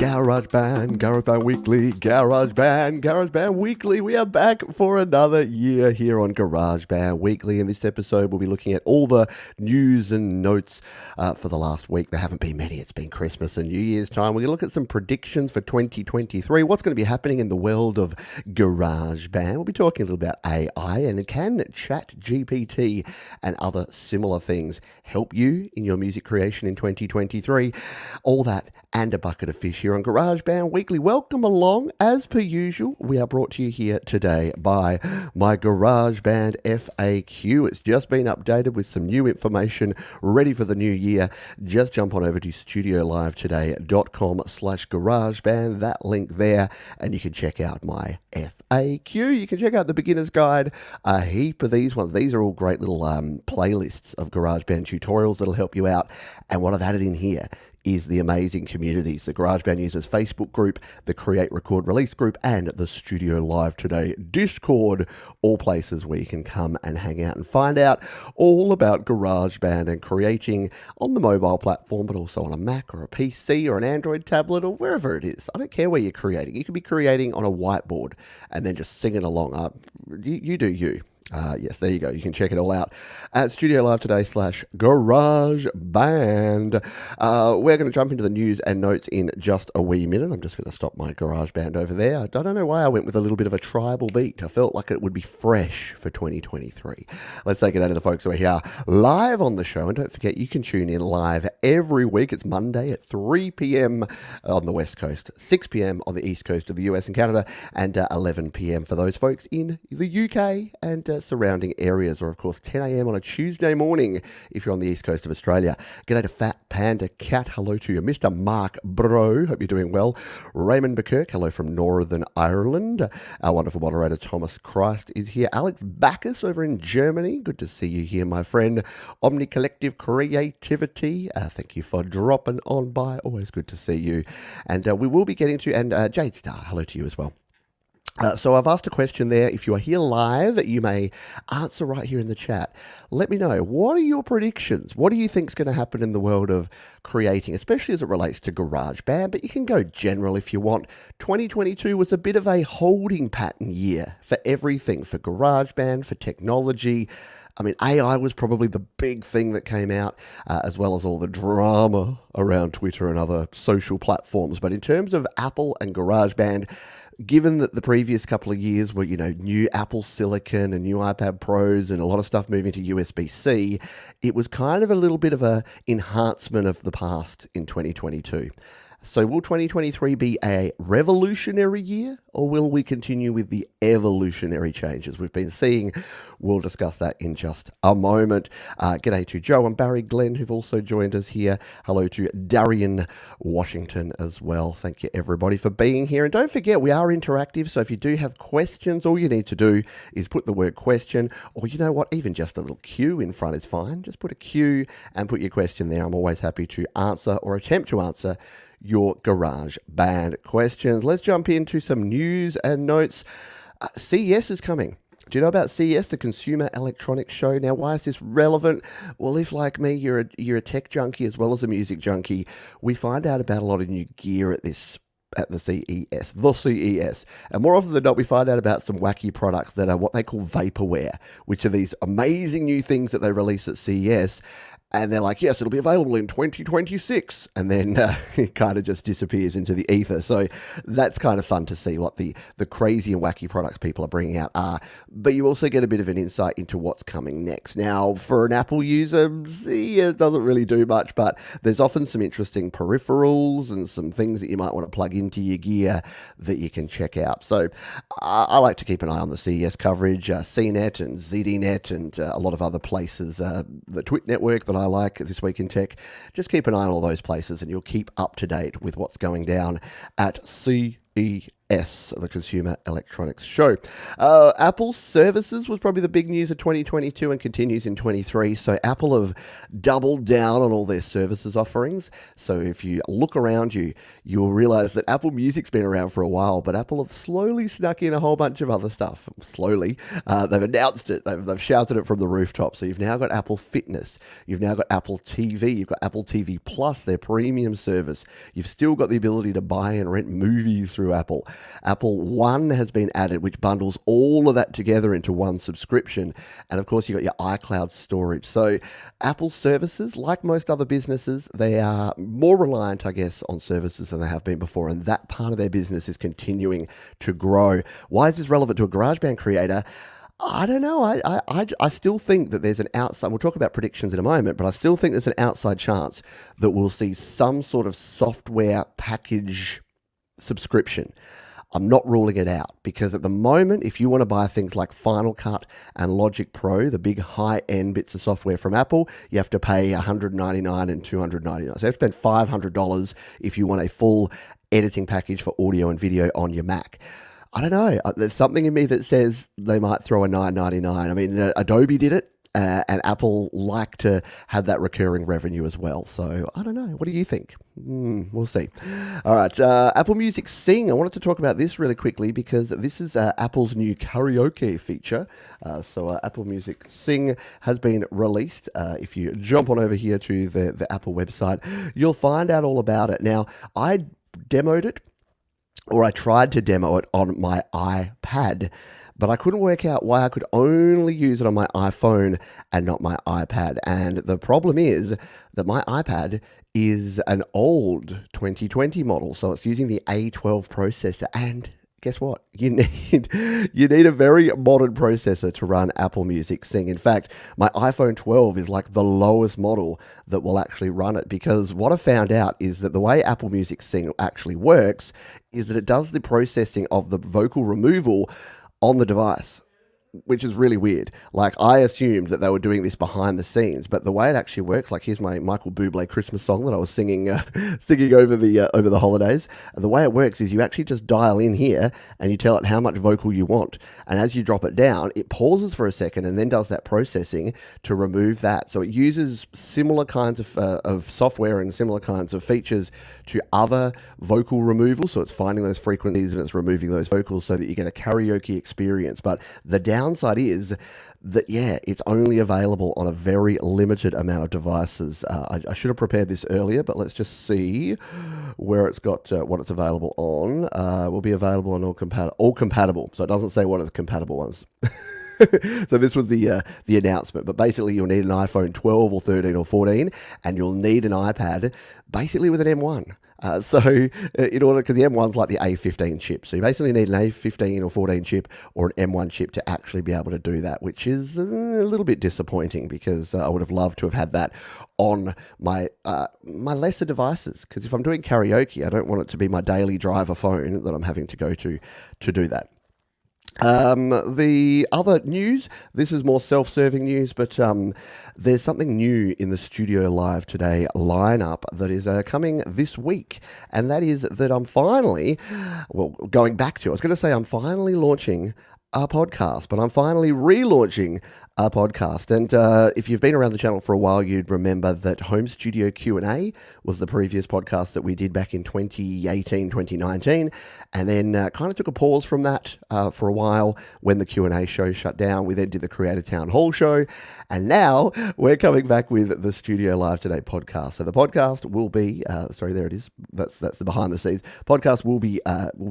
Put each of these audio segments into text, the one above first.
GarageBand Weekly, GarageBand Weekly. We are back for another year here on GarageBand Weekly. In this episode, we'll be looking at all the news and notes for the last week. There haven't been many. It's been Christmas and New Year's time. We're going to look at some predictions for 2023. What's going to be happening in the world of GarageBand. We'll be talking a little about AI and can ChatGPT and other similar things help you in your music creation in 2023. All that and a bucket of fish here on GarageBand Weekly. Welcome along. As per usual, we are brought to you here today by my GarageBand FAQ. It's just been updated with some new information ready for the new year. Just jump on over to studiolivetoday.com/GarageBand, that link there, and you can check out my FAQ. You can check out the beginner's guide, a heap of these ones. These are all great little playlists of GarageBand tutorials that'll help you out. And what I've added in here is the amazing communities, the GarageBand Users Facebook group, the Create, Record, Release group, and the Studio Live Today Discord, all places where you can come and hang out and find out all about GarageBand and creating on the mobile platform, but also on a Mac or a PC or an Android tablet or wherever it is. I don't care where you're creating. You could be creating on a whiteboard and then just singing along. You do you. Yes, there you go. You can check it all out at Studio Live Today /GarageBand. We're going to jump into the news and notes in just a wee minute. I'm just going to stop my GarageBand over there. I don't know why I went with a little bit of a tribal beat. I felt like it would be fresh for 2023. Let's take it out to the folks who are here live on the show. And don't forget, you can tune in live every week. It's Monday at 3 p.m. on the West Coast, 6 p.m. on the East Coast of the US and Canada, and 11 p.m. for those folks in the UK and surrounding areas, or of course 10 a.m. on a Tuesday morning if you're on the east coast of Australia. G'day to Fat Panda Cat, hello to you. Mr. Mark Bro, hope you're doing well. Raymond Bekirk, hello from Northern Ireland. Our wonderful moderator Thomas Christ is here. Alex Bacchus over in Germany, good to see you here, my friend. Omni Collective Creativity, thank you for dropping on by, always good to see you. And we will be getting to, and Jade Star, hello to you as well. So I've asked a question there. If you are here live, you may answer right here in the chat. Let me know, what are your predictions? What do you think is going to happen in the world of creating, especially as it relates to GarageBand? But you can go general if you want. 2022 was a bit of a holding pattern year for everything, for GarageBand, for technology. I mean, AI was probably the big thing that came out, as well as all the drama around Twitter and other social platforms. But in terms of Apple and GarageBand, given that the previous couple of years were, new Apple Silicon and new iPad Pros and a lot of stuff moving to USB-C, it was kind of a little bit of a enhancement of the past in 2022. So will 2023 be a revolutionary year, or will we continue with the evolutionary changes we've been seeing? We'll discuss that in just a moment. G'day to Joe and Barry Glenn, who've also joined us here. Hello to Darian Washington as well. Thank you, everybody, for being here. And don't forget, we are interactive, so if you do have questions, all you need to do is put the word question, or you know what, even just a little Q in front is fine. Just put a Q and put your question there. I'm always happy to answer or attempt to answer your GarageBand questions. Let's jump into some news and notes. CES is coming. Do you know about CES, the Consumer Electronics Show? Now, why is this relevant? Well, if like me, you're a tech junkie as well as a music junkie, we find out about a lot of new gear at the CES. And more often than not, we find out about some wacky products that are what they call vaporware, which are these amazing new things that they release at CES. And they're like, yes, it'll be available in 2026. And then it kind of just disappears into the ether. So that's kind of fun to see what the crazy and wacky products people are bringing out are. But you also get a bit of an insight into what's coming next. Now, for an Apple user, it doesn't really do much, but there's often some interesting peripherals and some things that you might want to plug into your gear that you can check out. So I like to keep an eye on the CES coverage, CNET and ZDNet and a lot of other places, the Twit network that I like, This Week in Tech. Just keep an eye on all those places and you'll keep up to date with what's going down at CES. the Consumer Electronics Show. Apple's services was probably the big news of 2022 and continues in 23. So Apple have doubled down on all their services offerings. So if you look around you, you will realize that Apple Music's been around for a while, but Apple have slowly snuck in a whole bunch of other stuff. Slowly. They've announced it. They've shouted it from the rooftop. So you've now got Apple Fitness. You've now got Apple TV. You've got Apple TV Plus, their premium service. You've still got the ability to buy and rent movies through Apple. Apple One has been added, which bundles all of that together into one subscription. And of course, you've got your iCloud storage. So Apple services, like most other businesses, they are more reliant, I guess, on services than they have been before. And that part of their business is continuing to grow. Why is this relevant to a GarageBand creator? I don't know. I still think that there's an outside, we'll talk about predictions in a moment, but I still think there's an outside chance that we'll see some sort of software package subscription. I'm not ruling it out because at the moment, if you want to buy things like Final Cut and Logic Pro, the big high-end bits of software from Apple, you have to pay $199 and $299. So you have to spend $500 if you want a full editing package for audio and video on your Mac. I don't know. There's something in me that says they might throw a $9.99. I mean, Adobe did it, and Apple like to have that recurring revenue as well. So I don't know. What do you think? We'll see. All right. Apple Music Sing. I wanted to talk about this really quickly because this is Apple's new karaoke feature. So Apple Music Sing has been released. If you jump on over here to the Apple website, you'll find out all about it. Now, I demoed it. Or I tried to demo it on my iPad, but I couldn't work out why I could only use it on my iPhone and not my iPad. And the problem is that my iPad is an old 2020 model, so it's using the A12 processor. And guess what? You need a very modern processor to run Apple Music Sing. In fact, my iPhone 12 is like the lowest model that will actually run it, because what I found out is that the way Apple Music Sing actually works is that it does the processing of the vocal removal on the device, which is really weird. Like, I assumed that they were doing this behind the scenes, but the way it actually works, like, here's my Michael Bublé Christmas song that I was singing over the holidays. And the way it works is you actually just dial in here and you tell it how much vocal you want. And as you drop it down, it pauses for a second and then does that processing to remove that. So it uses similar kinds of software and similar kinds of features to other vocal removal. So it's finding those frequencies and it's removing those vocals so that you get a karaoke experience. But the downside is that, it's only available on a very limited amount of devices. I should have prepared this earlier, but let's just see where it's got what it's available on. Will be available on all compatible. So it doesn't say what are the compatible ones. So this was the announcement, but basically you'll need an iPhone 12 or 13 or 14, and you'll need an iPad basically with an M1. In order, because the M1's like the A15 chip, so you basically need an A15 or 14 chip or an M1 chip to actually be able to do that, which is a little bit disappointing because I would have loved to have had that on my lesser devices. Because if I'm doing karaoke, I don't want it to be my daily driver phone that I'm having to go to do that. The other news, this is more self-serving news, but there's something new in the Studio Live Today lineup that is coming this week, and that is that I'm finally launching a podcast, but I'm finally relaunching a podcast. And if you've been around the channel for a while, you'd remember that Home Studio Q&A was the previous podcast that we did back in 2018, 2019, and then kind of took a pause from that for a while when the Q&A show shut down. We then did the Creator Town Hall show, and now we're coming back with the Studio Live Today podcast. So the podcast will be, there it is. That's the behind the scenes. Podcast will be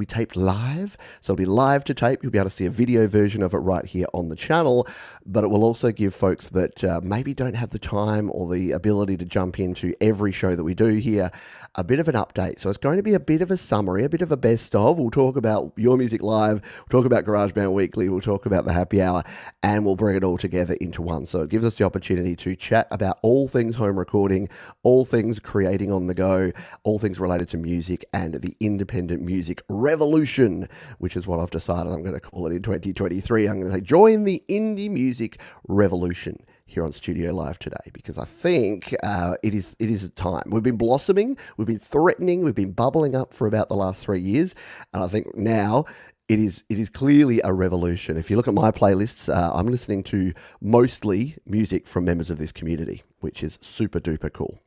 taped live, so it'll be live to tape. You'll be able to see a video version of it right here on the channel, but it will also give folks that maybe don't have the time or the ability to jump into every show that we do here a bit of an update. So it's going to be a bit of a summary, a bit of a best of. We'll talk about Your Music Live, we'll talk about GarageBand Weekly, we'll talk about the Happy Hour, and we'll bring it all together into one. So it gives us the opportunity to chat about all things home recording, all things creating on the go, all things related to music and the independent music revolution, which is what I've decided I'm going to call it in 2023. I'm going to say, join the indie music revolution here on Studio Live today, because I think it is a time. We've been blossoming, we've been threatening, we've been bubbling up for about the last 3 years, and I think now it is clearly a revolution. If you look at my playlists, I'm listening to mostly music from members of this community, which is super duper cool.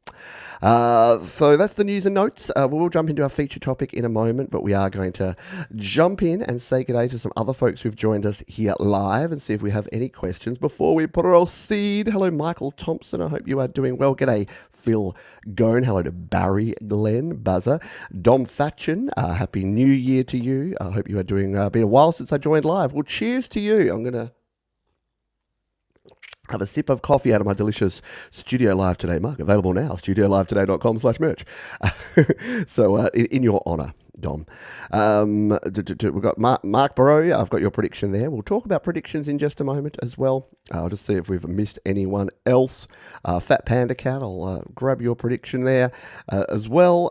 So that's the news and notes. We'll jump into our feature topic in a moment, but we are going to jump in and say good day to some other folks who've joined us here live and see if we have any questions before we proceed. Hello, Michael Thompson. I hope you are doing well. G'day, Phil Gone. Hello to Barry, Glenn, Buzzer, Dom Fatchin. Happy New Year to you. I hope you are doing. Been a while since I joined live. Well, cheers to you. I'm gonna have a sip of coffee out of my delicious Studio Live Today mug. Available now, studiolivetoday.com/merch. So in your honour, Dom. We've got Mark Barrow. I've got your prediction there. We'll talk about predictions in just a moment as well. I'll just see if we've missed anyone else. Fat Panda Cat, I'll grab your prediction there as well.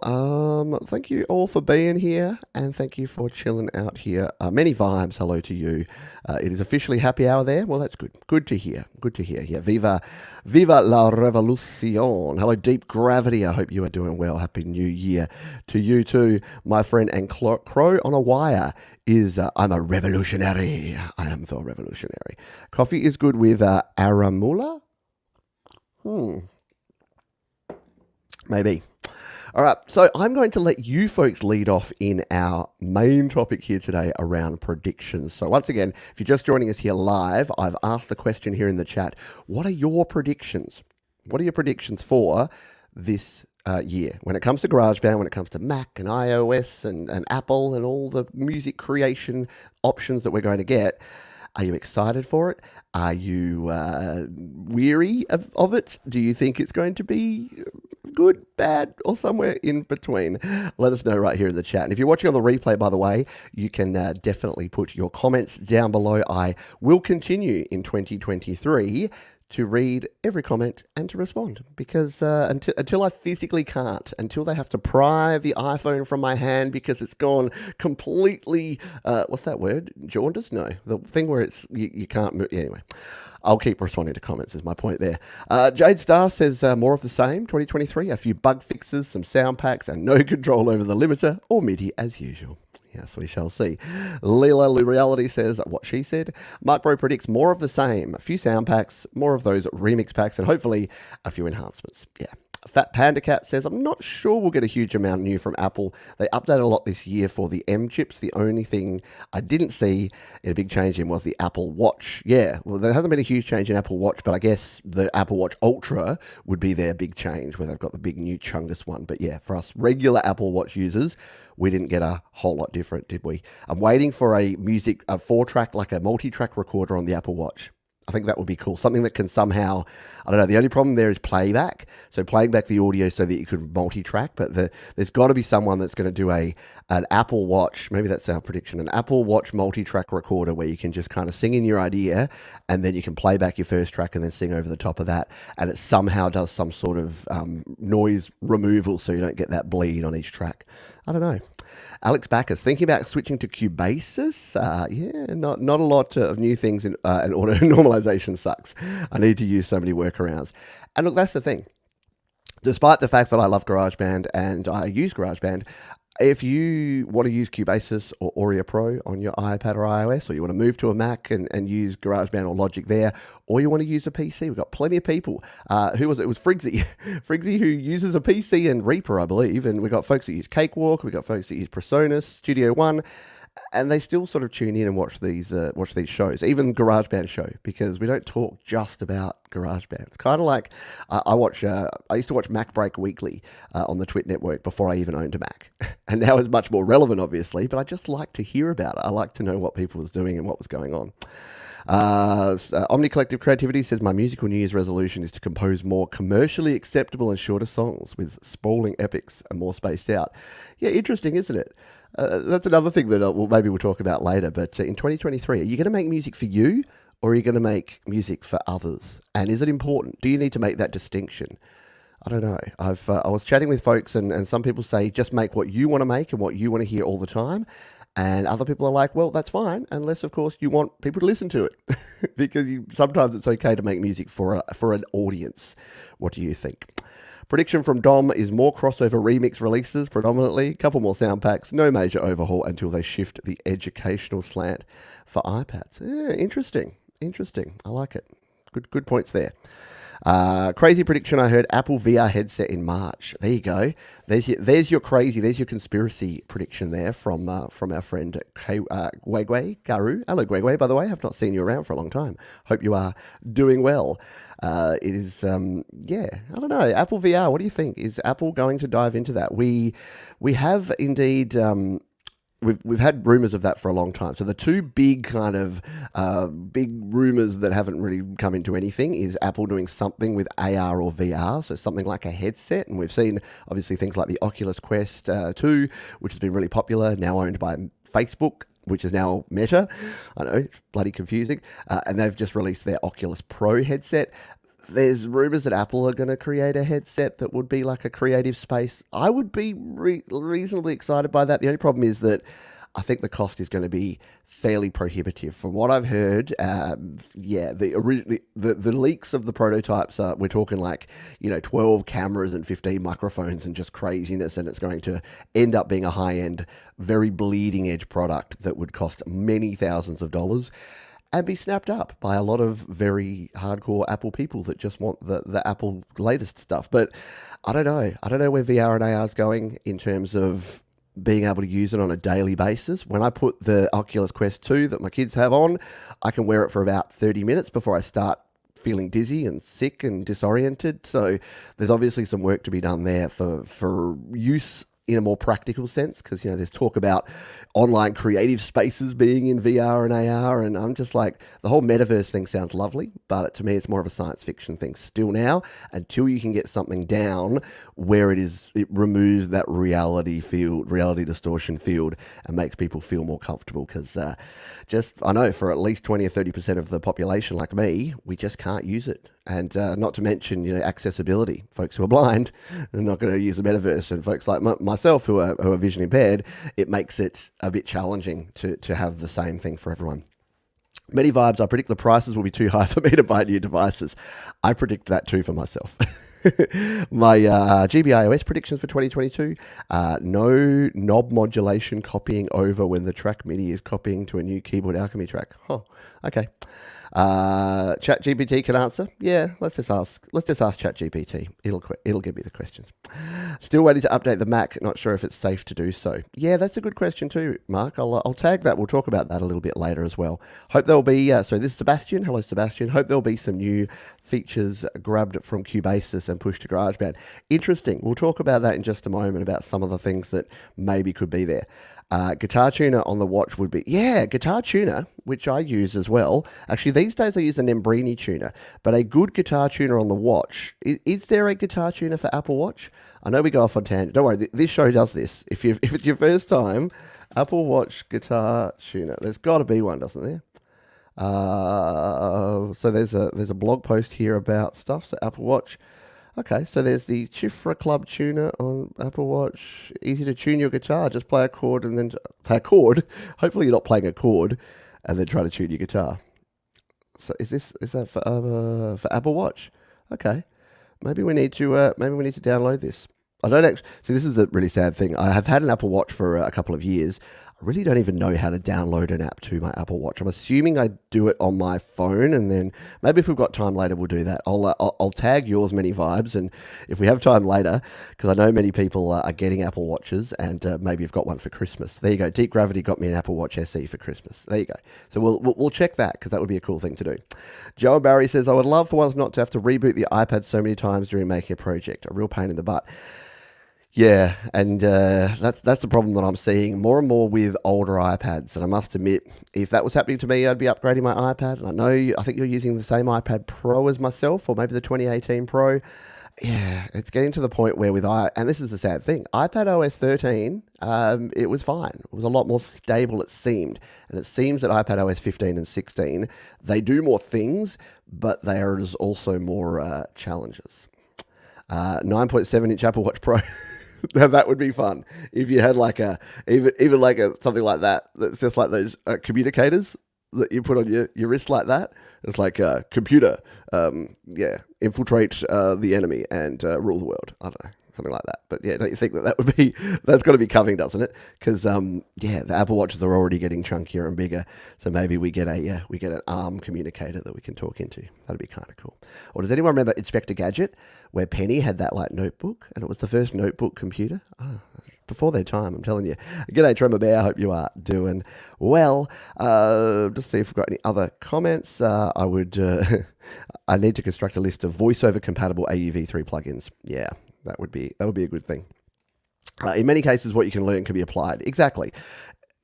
Thank you all for being here, and thank you for chilling out here. Many vibes, hello to you. It is officially happy hour there. Well, that's good. Good to hear. Good to hear. Yeah, viva la revolution. Hello, Deep Gravity. I hope you are doing well. Happy New Year to you too, my friend. And Crow on a Wire is, I'm a revolutionary. I am the revolutionary. Coffee is good with Aramula? Maybe. All right, so I'm going to let you folks lead off in our main topic here today around predictions. So once again, if you're just joining us here live, I've asked the question here in the chat, what are your predictions? What are your predictions for this year when it comes to GarageBand, when it comes to Mac and iOS and Apple and all the music creation options that we're going to get? Are you excited for it? Are you weary of it? Do you think it's going to be good, bad, or somewhere in between? Let us know right here in the chat. And if you're watching on the replay, by the way, you can definitely put your comments down below. I will continue in 2023 to read every comment and to respond, because until I physically can't, until they have to pry the iPhone from my hand because it's gone completely, what's that word? Jaundice? No, the thing where it's you can't move. Anyway, I'll keep responding to comments is my point there. Jade Star says more of the same, 2023, a few bug fixes, some sound packs, and no control over the limiter or MIDI as usual. Yes, we shall see. Leela Reality says what she said. Mark Bro predicts more of the same. A few sound packs, more of those remix packs, and hopefully a few enhancements. Yeah. Fat Panda Cat says, I'm not sure we'll get a huge amount new from Apple. They updated a lot this year for the M chips. The only thing I didn't see in a big change in was the Apple Watch. Yeah, well, there hasn't been a huge change in Apple Watch, but I guess the Apple Watch Ultra would be their big change, where they've got the big new Chungus one. But yeah, for us regular Apple Watch users, we didn't get a whole lot different, did we? I'm waiting for a 4-track, like a multi-track recorder on the Apple Watch. I think that would be cool. Something that can somehow, I don't know, the only problem there is playback. So playing back the audio so that you could multi-track, but there's got to be someone that's going to do an Apple Watch, maybe that's our prediction, an Apple Watch multi-track recorder where you can just kind of sing in your idea and then you can play back your first track and then sing over the top of that, and it somehow does some sort of noise removal so you don't get that bleed on each track. I don't know. Alex Backus, thinking about switching to Cubasis. Yeah, not a lot of new things in auto normalization sucks. I need to use so many workarounds. And look, that's the thing. Despite the fact that I love GarageBand and I use GarageBand, if you want to use Cubasis or Audio Pro on your iPad or iOS, or you want to move to a Mac and use GarageBand or Logic there, or you want to use a PC, we've got plenty of people. Who was it? It was Frigsy. Frigsy, who uses a PC and Reaper, I believe. And we've got folks that use Cakewalk. We've got folks that use Presonus, Studio One. And they still sort of tune in and watch these shows, even GarageBand show, because we don't talk just about GarageBand. It's kind of like I used to watch Mac Break Weekly on the Twit network before I even owned a Mac. And now it's much more relevant, obviously, but I just like to hear about it. I like to know what people was doing and what was going on. Omni Collective Creativity says, my musical New Year's resolution is to compose more commercially acceptable and shorter songs with sprawling epics and more spaced out. Yeah, interesting, isn't it? That's another thing that maybe we'll talk about later. But in 2023, are you going to make music for you, or are you going to make music for others? And is it important? Do you need to make that distinction? I don't know. I was chatting with folks, and some people say just make what you want to make and what you want to hear all the time. And other people are like, well, that's fine, unless, of course, you want people to listen to it. Because sometimes it's okay to make music for an audience. What do you think? Prediction from Dom is more crossover remix releases predominantly, a couple more sound packs, no major overhaul until they shift the educational slant for iPads. Yeah, interesting. I like it. Good points there. Crazy prediction I heard, Apple VR headset in March. There you go. There's your conspiracy prediction there from our friend Gwegwe Garu. Hello Gwegwe, by the way. I've not seen you around for a long time. Hope you are doing well. It is, I don't know. Apple VR, what do you think? Is Apple going to dive into that? We have indeed... We've had rumors of that for a long time. So the two big kind of big rumors that haven't really come into anything is Apple doing something with AR or VR, so something like a headset. And we've seen obviously things like the Oculus Quest 2, which has been really popular, now owned by Facebook, which is now Meta. I know, it's bloody confusing. And they've just released their Oculus Pro headset. There's rumors that Apple are going to create a headset that would be like a creative space. I would be reasonably excited by that. The only problem is that I think the cost is going to be fairly prohibitive. From what I've heard, the leaks of the prototypes are, we're talking like, 12 cameras and 15 microphones and just craziness, and it's going to end up being a high-end, very bleeding edge product that would cost many thousands of dollars and be snapped up by a lot of very hardcore Apple people that just want the Apple latest stuff. But I don't know. I don't know where VR and AR is going in terms of being able to use it on a daily basis. When I put the Oculus Quest 2 that my kids have on, I can wear it for about 30 minutes before I start feeling dizzy and sick and disoriented. So there's obviously some work to be done there for use in a more practical sense, because there's talk about online creative spaces being in VR and AR, and I'm just like, the whole metaverse thing sounds lovely, but to me it's more of a science fiction thing still now, until you can get something down where it removes that reality distortion field and makes people feel more comfortable. Because I know for at least 20 or 30% of the population like me, we just can't use it. And not to mention, accessibility. Folks who are blind are not going to use the metaverse, and folks like myself who are vision impaired, it makes it a bit challenging to have the same thing for everyone. Many vibes. I predict the prices will be too high for me to buy new devices. I predict that too for myself. My GBIOS predictions for 2022, no knob modulation copying over when the Track Mini is copying to a new Keyboard Alchemy track. Oh, okay. ChatGPT can answer. Yeah, let's just ask ChatGPT. It'll give me the questions. Still waiting to update the Mac. Not sure if it's safe to do so. Yeah, that's a good question too, Mark. I'll tag that. We'll talk about that a little bit later as well. Hope there'll be. So this is Sebastian. Hello, Sebastian. Hope there'll be some new features grabbed from Cubasis and pushed to GarageBand. Interesting. We'll talk about that in just a moment, about some of the things that maybe could be there. Guitar tuner on the watch would be, guitar tuner, which I use as well. Actually, these days I use an Embrini tuner, but a good guitar tuner on the watch. Is there a guitar tuner for Apple Watch? I know we go off on tangent. Don't worry, this show does this. If it's your first time, Apple Watch guitar tuner. There's got to be one, doesn't there? So there's a blog post here about stuff. So Apple Watch. Okay, so there's the Chifra Club tuner on Apple Watch. Easy to tune your guitar. Just play a chord and then play a chord. Hopefully you're not playing a chord and then try to tune your guitar. So is that for Apple Watch? Okay, maybe we need to download this. I don't actually see. This is a really sad thing. I have had an Apple Watch for a couple of years. I really don't even know how to download an app to my Apple Watch. I'm assuming I do it on my phone, and then maybe if we've got time later, we'll do that. I'll tag yours many vibes, and if we have time later, because I know many people are getting Apple Watches, and maybe you've got one for Christmas. There you go. Deep Gravity got me an Apple Watch SE for Christmas. There you go. So we'll check that, because that would be a cool thing to do. Joe Barry says, I would love for once not to have to reboot the iPad so many times during making a project. A real pain in the butt. Yeah, and that's the problem that I'm seeing more and more with older iPads. And I must admit, if that was happening to me, I'd be upgrading my iPad. And I think you're using the same iPad Pro as myself, or maybe the 2018 Pro. Yeah, it's getting to the point where and this is the sad thing, iPad OS 13, it was fine. It was a lot more stable, it seemed. And it seems that iPad OS 15 and 16, they do more things, but there's also more challenges. 9.7-inch Apple Watch Pro. Now, that would be fun if you had like even like something like that. That's just like those communicators that you put on your wrist like that. It's like computer, infiltrate the enemy and rule the world. I don't know, something like that. But yeah, don't you think that would be that's got to be coming, doesn't it? Because the Apple Watches are already getting chunkier and bigger, so maybe we get an ARM communicator that we can talk into. That'd be kind of cool. Or does anyone remember Inspector Gadget, where Penny had that like notebook, and it was the first notebook computer? Oh, before their time, I'm telling you. G'day, Tremor Bear. I hope you are doing well. Just see if we've got any other comments. I would. I need to construct a list of voiceover compatible AUV3 plugins. Yeah, that would be a good thing. In many cases, what you can learn can be applied. Exactly.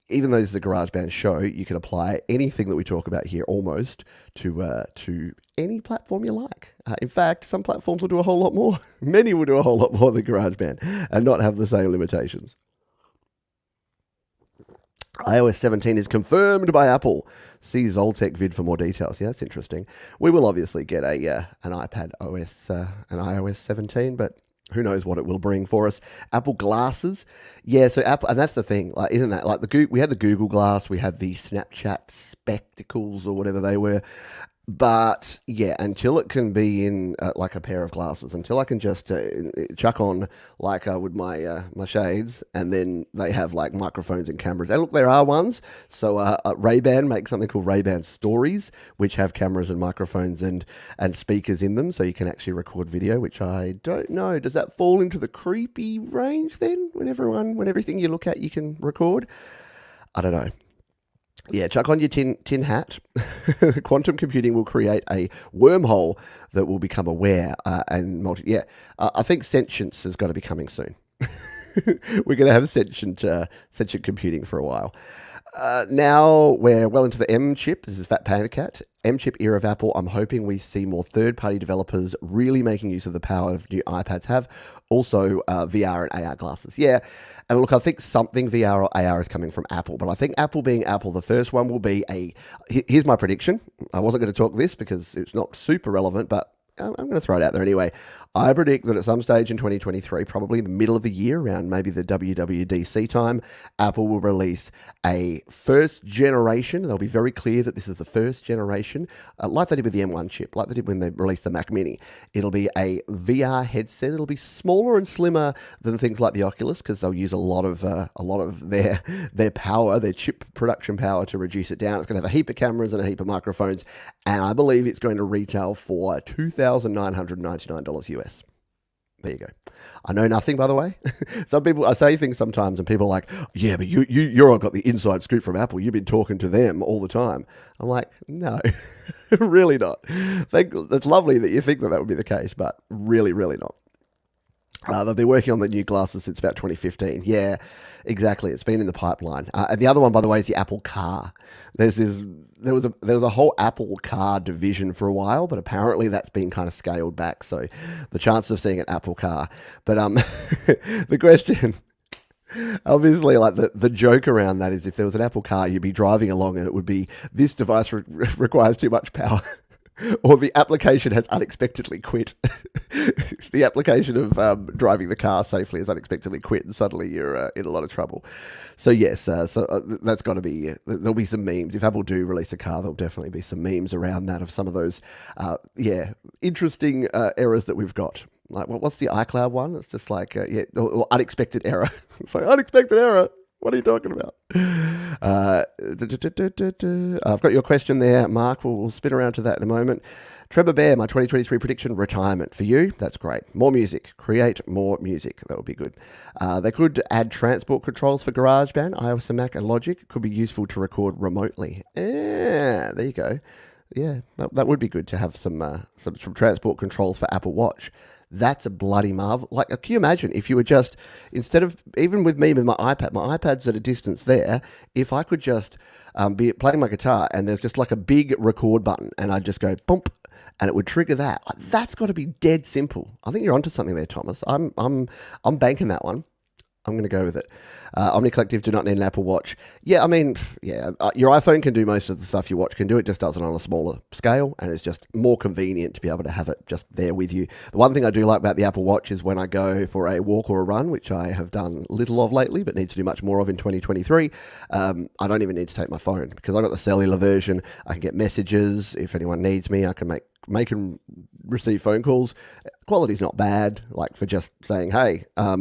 Even though this is a GarageBand show, you can apply anything that we talk about here almost to any platform you like. In fact, some platforms will do a whole lot more. Many will do a whole lot more than GarageBand and not have the same limitations. iOS 17 is confirmed by Apple. See Zoltek vid for more details. Yeah, that's interesting. We will obviously get an iPad OS, an iOS 17, but who knows what it will bring for us. Apple glasses. Yeah, so Apple, and that's the thing, like, isn't that like we had the Google Glass, we had the Snapchat spectacles or whatever they were. But yeah, until it can be in like a pair of glasses, until I can just chuck on like with my my shades, and then they have like microphones and cameras. And look, there are ones. So Ray-Ban makes something called Ray-Ban Stories, which have cameras and microphones and speakers in them, so you can actually record video. Which I don't know. Does that fall into the creepy range then? When everything you look at you can record? I don't know. Yeah, chuck on your tin hat. Quantum computing will create a wormhole that will become aware I think sentience has got to be coming soon. We're going to have sentient computing for a while. Now we're well into the M chip. This is Fat Panda Cat. M chip era of Apple. I'm hoping we see more third-party developers really making use of the power of new iPads have. Also, VR and AR glasses. Yeah, and look, I think something VR or AR is coming from Apple, but I think Apple being Apple, the first one will be here's my prediction. I wasn't going to talk this because it's not super relevant, but I'm going to throw it out there anyway. I predict that at some stage in 2023, probably in the middle of the year, around maybe the WWDC time, Apple will release a first generation. They'll be very clear that this is the first generation, like they did with the M1 chip, like they did when they released the Mac Mini. It'll be a VR headset. It'll be smaller and slimmer than things like the Oculus because they'll use a lot of their power, their chip production power, to reduce it down. It's going to have a heap of cameras and a heap of microphones, and I believe it's going to retail for $2,999 US. There you go. I know nothing, by the way. Some people, I say things sometimes and people are like, yeah, but you're got the inside scoop from Apple. You've been talking to them all the time. I'm like, no, really not. It's lovely that you think that would be the case, but really, really not. They've been working on the new glasses since about 2015. Yeah, exactly. It's been in the pipeline. And the other one, by the way, is the Apple Car. There was a whole Apple Car division for a while, but apparently that's been kind of scaled back. So the chances of seeing an Apple Car. But the question, obviously, like the joke around that is, if there was an Apple Car, you'd be driving along and it would be, this device requires too much power. Or the application has unexpectedly quit. The application of driving the car safely has unexpectedly quit, and suddenly you're in a lot of trouble. So yes, that's got to be. There'll be some memes if Apple do release a car. There'll definitely be some memes around that of some of those, interesting errors that we've got. Like, what's the iCloud one? It's just like or unexpected error. It's like unexpected error. What are you talking about? I've got your question there, Mark. We'll spin around to that in a moment. Trevor Bear, my 2023 prediction, retirement. For you, that's great. More music. Create more music. That would be good. They could add transport controls for GarageBand, iOS and Mac, and Logic. Could be useful to record remotely. There you go. Yeah, that would be good to have some transport controls for Apple Watch. That's a bloody marvel. Like, can you imagine if you were just, instead of, even with me with my iPad's at a distance there, if I could just be playing my guitar and there's just like a big record button and I'd just go bump and it would trigger that. That's got to be dead simple. I think you're onto something there, Thomas. I'm banking that one. I'm going to go with it. Omni Collective do not need an Apple Watch. Yeah, I mean, yeah, your iPhone can do most of the stuff your watch can do. It just does it on a smaller scale, and it's just more convenient to be able to have it just there with you. The one thing I do like about the Apple Watch is when I go for a walk or a run, which I have done little of lately, but need to do much more of in 2023, I don't even need to take my phone because I've got the cellular version. I can get messages. If anyone needs me, I can make and receive phone calls. Quality's not bad, like for just saying, hey, are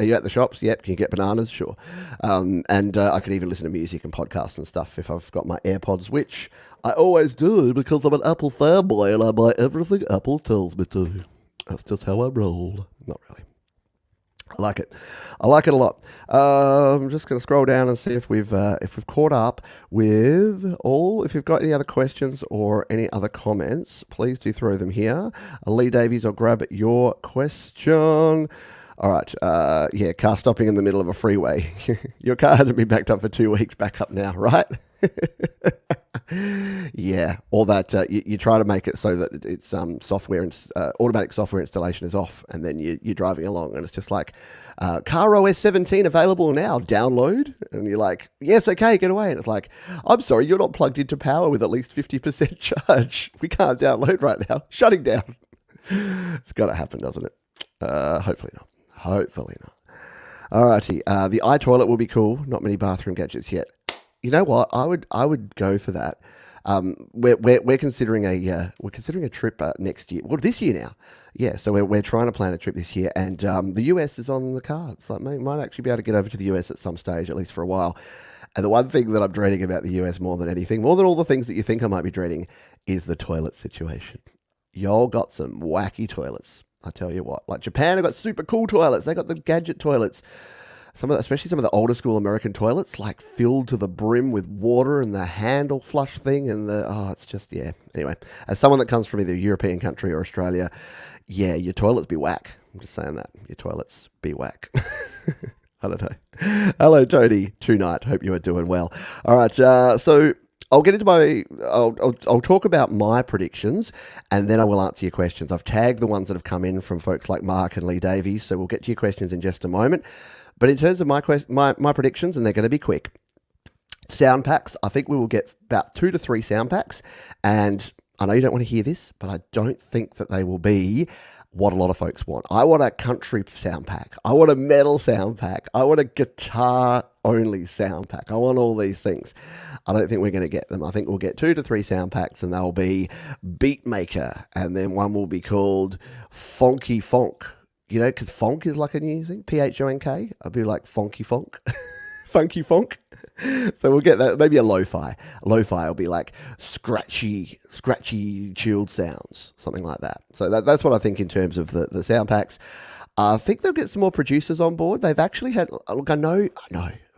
you at the shops? Yep. Can you get bananas? Sure. And I can even listen to music and podcasts and stuff if I've got my AirPods, which I always do because I'm an Apple fanboy and I buy everything Apple tells me to. That's just how I roll. Not really. I like it. I like it a lot. I'm just going to scroll down and see if we've caught up with all. If you've got any other questions or any other comments, please do throw them here. Lee Davies, I'll grab your question. All right. Yeah, car stopping in the middle of a freeway. Your car hasn't been backed up for 2 weeks. Back up now, right? Yeah, or that you try to make it so that it's software and automatic software installation is off, and then you're driving along, and it's just like Car OS 17 available now. Download, and you're like, yes, okay, get away. And it's like, I'm sorry, you're not plugged into power with at least 50% charge. We can't download right now. Shutting down. It's got to happen, doesn't it? Hopefully not. Hopefully not. Alrighty, the iToilet will be cool. Not many bathroom gadgets yet. You know what? I would go for that. We're considering a trip next year. Well, this year now. Yeah, so we're trying to plan a trip this year, and the US is on the cards. Like, might actually be able to get over to the US at some stage, at least for a while. And the one thing that I'm dreading about the US more than anything, more than all the things that you think I might be dreading, is the toilet situation. Y'all got some wacky toilets. I tell you what, like Japan have got super cool toilets. They got the gadget toilets. Especially some of the older school American toilets, like filled to the brim with water and the handle flush thing, and it's just, yeah. Anyway, as someone that comes from either a European country or Australia, yeah, your toilets be whack. I'm just saying that. Your toilets be whack. I don't know. Hello, Tony. Tonight. Hope you are doing well. All right, so I'll get into I'll talk about my predictions, and then I will answer your questions. I've tagged the ones that have come in from folks like Mark and Lee Davies, so we'll get to your questions in just a moment. But in terms of my predictions, and they're going to be quick, sound packs, I think we will get about 2 to 3 sound packs. And I know you don't want to hear this, but I don't think that they will be what a lot of folks want. I want a country sound pack. I want a metal sound pack. I want a guitar-only sound pack. I want all these things. I don't think we're going to get them. I think we'll get 2 to 3 sound packs, and they'll be Beatmaker, and then one will be called Fonky Fonk. You know, because fonk is like a new thing, Phonk. I'll be like Fonky Fonk, Funky Fonk. So we'll get that, maybe a lo-fi. Lo-fi will be like scratchy, chilled sounds, something like that. So that's what I think in terms of the sound packs. I think they'll get some more producers on board. They've actually had, look, I know,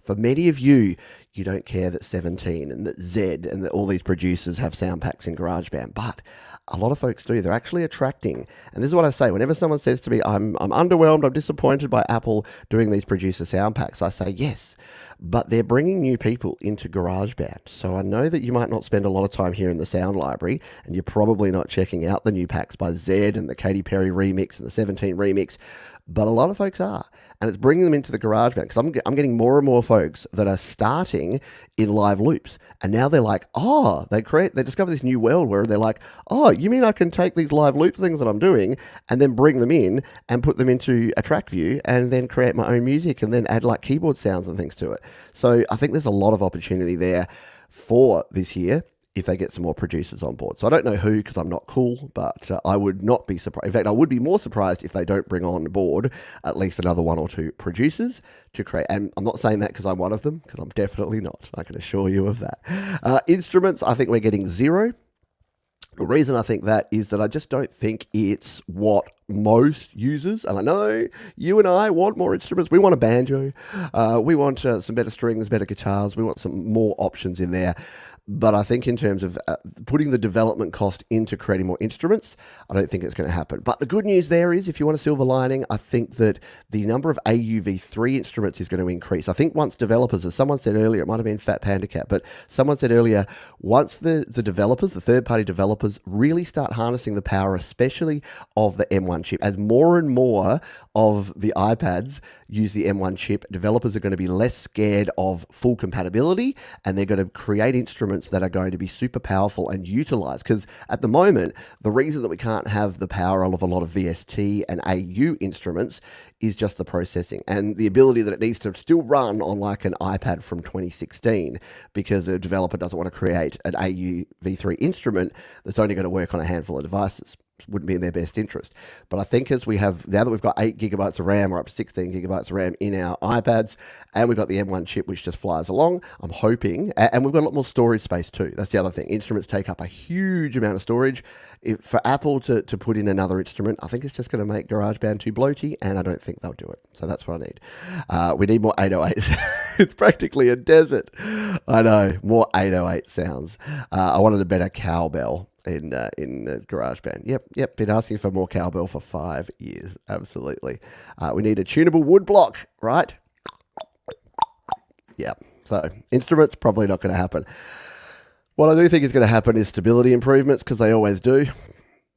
for many of you, you don't care that 17 and that Zed and that all these producers have sound packs in GarageBand, but a lot of folks do. They're actually attracting. And this is what I say. Whenever someone says to me, I'm underwhelmed, I'm disappointed by Apple doing these producer sound packs, I say, yes, but they're bringing new people into GarageBand. So I know that you might not spend a lot of time here in the sound library, and you're probably not checking out the new packs by Zed and the Katy Perry remix and the 17 remix, but a lot of folks are. And it's bringing them into the GarageBand, because I'm getting more and more folks that are starting in live loops. And now they're like, they discover this new world where they're like, you mean I can take these live loop things that I'm doing and then bring them in and put them into a track view and then create my own music and then add like keyboard sounds and things to it. So I think there's a lot of opportunity there for this year if they get some more producers on board. So I don't know who, because I'm not cool, but I would not be surprised. In fact, I would be more surprised if they don't bring on board at least another 1 or 2 producers to create. And I'm not saying that because I'm one of them, because I'm definitely not. I can assure you of that. Instruments, I think we're getting 0. The reason I think that is that I just don't think it's what most users, and I know you and I want more instruments. We want a banjo. We want some better strings, better guitars. We want some more options in there. But I think in terms of putting the development cost into creating more instruments, I don't think it's going to happen. But the good news there is, if you want a silver lining, I think that the number of AUV3 instruments is going to increase. I think once developers, as someone said earlier, it might have been Fat Panda Cat, but someone said earlier, once the developers, the third-party developers, really start harnessing the power, especially of the M1 chip, as more and more of the iPads use the M1 chip, developers are going to be less scared of full compatibility, and they're going to create instruments that are going to be super powerful and utilized. Because at the moment, the reason that we can't have the power of a lot of VST and AU instruments is just the processing and the ability that it needs to still run on like an iPad from 2016, because a developer doesn't want to create an AU V3 instrument that's only going to work on a handful of devices. Wouldn't be in their best interest. But I think as we have, now that we've got 8 gigabytes of RAM, or up to 16 gigabytes of RAM in our iPads, and we've got the M1 chip, which just flies along, I'm hoping, and we've got a lot more storage space too. That's the other thing. Instruments take up a huge amount of storage. For Apple to put in another instrument, I think it's just going to make GarageBand too bloaty, and I don't think they'll do it. So that's what I need. We need more 808s. It's practically a desert. I know, more 808 sounds. I wanted a better cowbell in GarageBand. Yep, been asking for more cowbell for 5 years. Absolutely. We need a tunable wood block, right? Yep. So instruments, probably not going to happen. What I do think is going to happen is stability improvements, because they always do.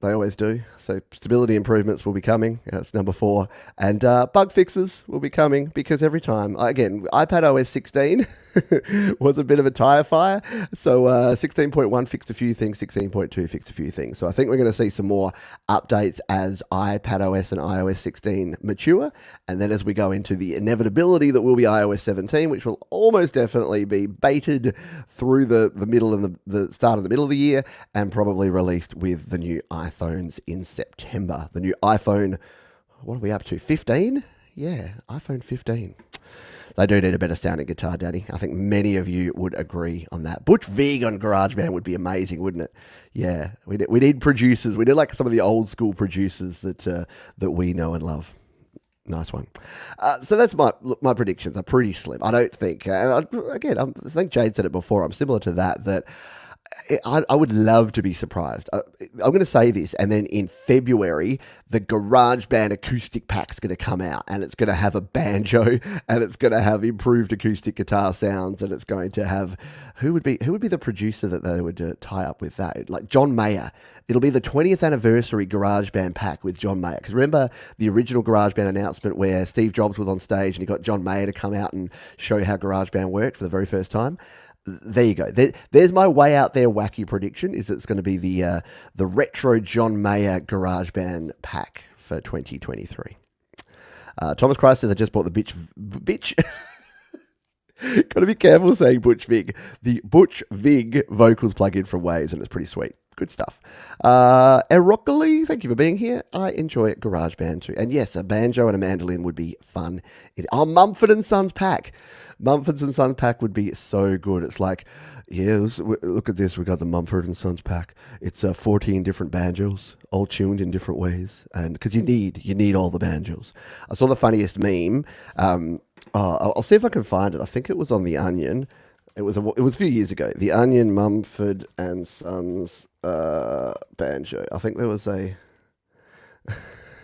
They always do. So stability improvements will be coming. That's number 4. And bug fixes will be coming, because every time, again, iPad OS 16 was a bit of a tire fire. So 16.1 fixed a few things, 16.2 fixed a few things. So I think we're going to see some more updates as iPad OS and iOS 16 mature. And then as we go into the inevitability that will be iOS 17, which will almost definitely be baited through the middle and the start of the middle of the year, and probably released with the new iPhones in September. The new iPhone, what are we up to? 15? Yeah, iPhone 15. They do need a better sounding guitar, Daddy. I think many of you would agree on that. Butch Vig on GarageBand would be amazing, wouldn't it? Yeah, we need producers. We need like some of the old school producers that we know and love. Nice one. So that's my predictions are pretty slim. I don't think, and I think Jade said it before, I'm similar to that I would love to be surprised. I'm going to say this, and then in February, the GarageBand acoustic pack's going to come out, and it's going to have a banjo, and it's going to have improved acoustic guitar sounds, and it's going to have who would be the producer that they would tie up with that? Like John Mayer. It'll be the 20th anniversary GarageBand pack with John Mayer. Because remember the original GarageBand announcement where Steve Jobs was on stage and he got John Mayer to come out and show how GarageBand worked for the very first time? There you go. There's my way out there wacky prediction, is it's going to be the retro John Mayer GarageBand pack for 2023. Thomas Christ says, I just bought the bitch. Got to be careful saying Butch Vig. The Butch Vig vocals plugin from Waves, and it's pretty sweet. Good stuff. Erocoli, thank you for being here. I enjoy GarageBand too. And yes, a banjo and a mandolin would be fun. Mumford & Sons pack. Mumford & Sons pack would be so good. It's like, look at this. We got the Mumford & Sons pack. It's 14 different banjos, all tuned in different ways. And because you need all the banjos. I saw the funniest meme. I'll see if I can find it. I think it was on The Onion. It was a few years ago. The Onion Mumford & Sons banjo. I think there was a...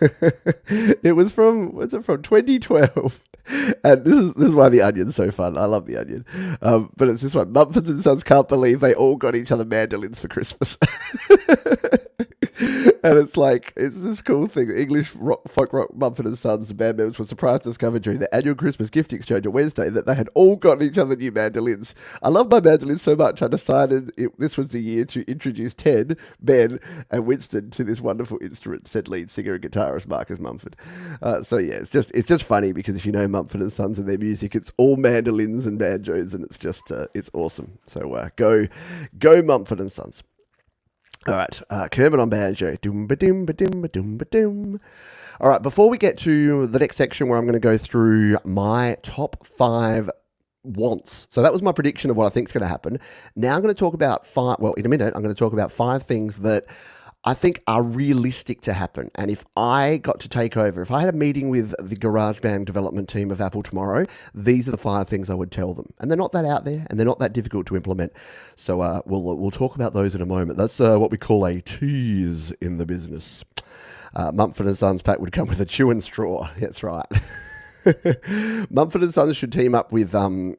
It was from 2012, and this is why the Onion's so fun. I love the Onion, but it's this one. Mumford & Sons can't believe they all got each other mandolins for Christmas. And it's this cool thing. English folk rock Mumford & Sons, the band members were surprised to discover during the annual Christmas gift exchange on Wednesday that they had all gotten each other new mandolins. I love my mandolins so much, I decided this was the year to introduce Ted, Ben, and Winston to this wonderful instrument, said lead singer and guitarist Marcus Mumford. So yeah, it's just funny, because if you know Mumford & Sons and their music, it's all mandolins and banjos, and it's awesome. So go Mumford & Sons. All right, Kermit on banjo. Doom-ba-doom-ba-doom-ba-doom-ba-doom. All right, before we get to the next section where I'm going to go through my top 5 wants. So that was my prediction of what I think is going to happen. Now I'm going to talk about in a minute, I'm going to talk about 5 things that I think are realistic to happen. And if I got to take over, if I had a meeting with the GarageBand development team of Apple tomorrow, these are the 5 things I would tell them. And they're not that out there, and they're not that difficult to implement. So we'll talk about those in a moment. That's what we call a tease in the business. Mumford & Sons pack would come with a chewing straw. That's right. Mumford & Sons should team up with who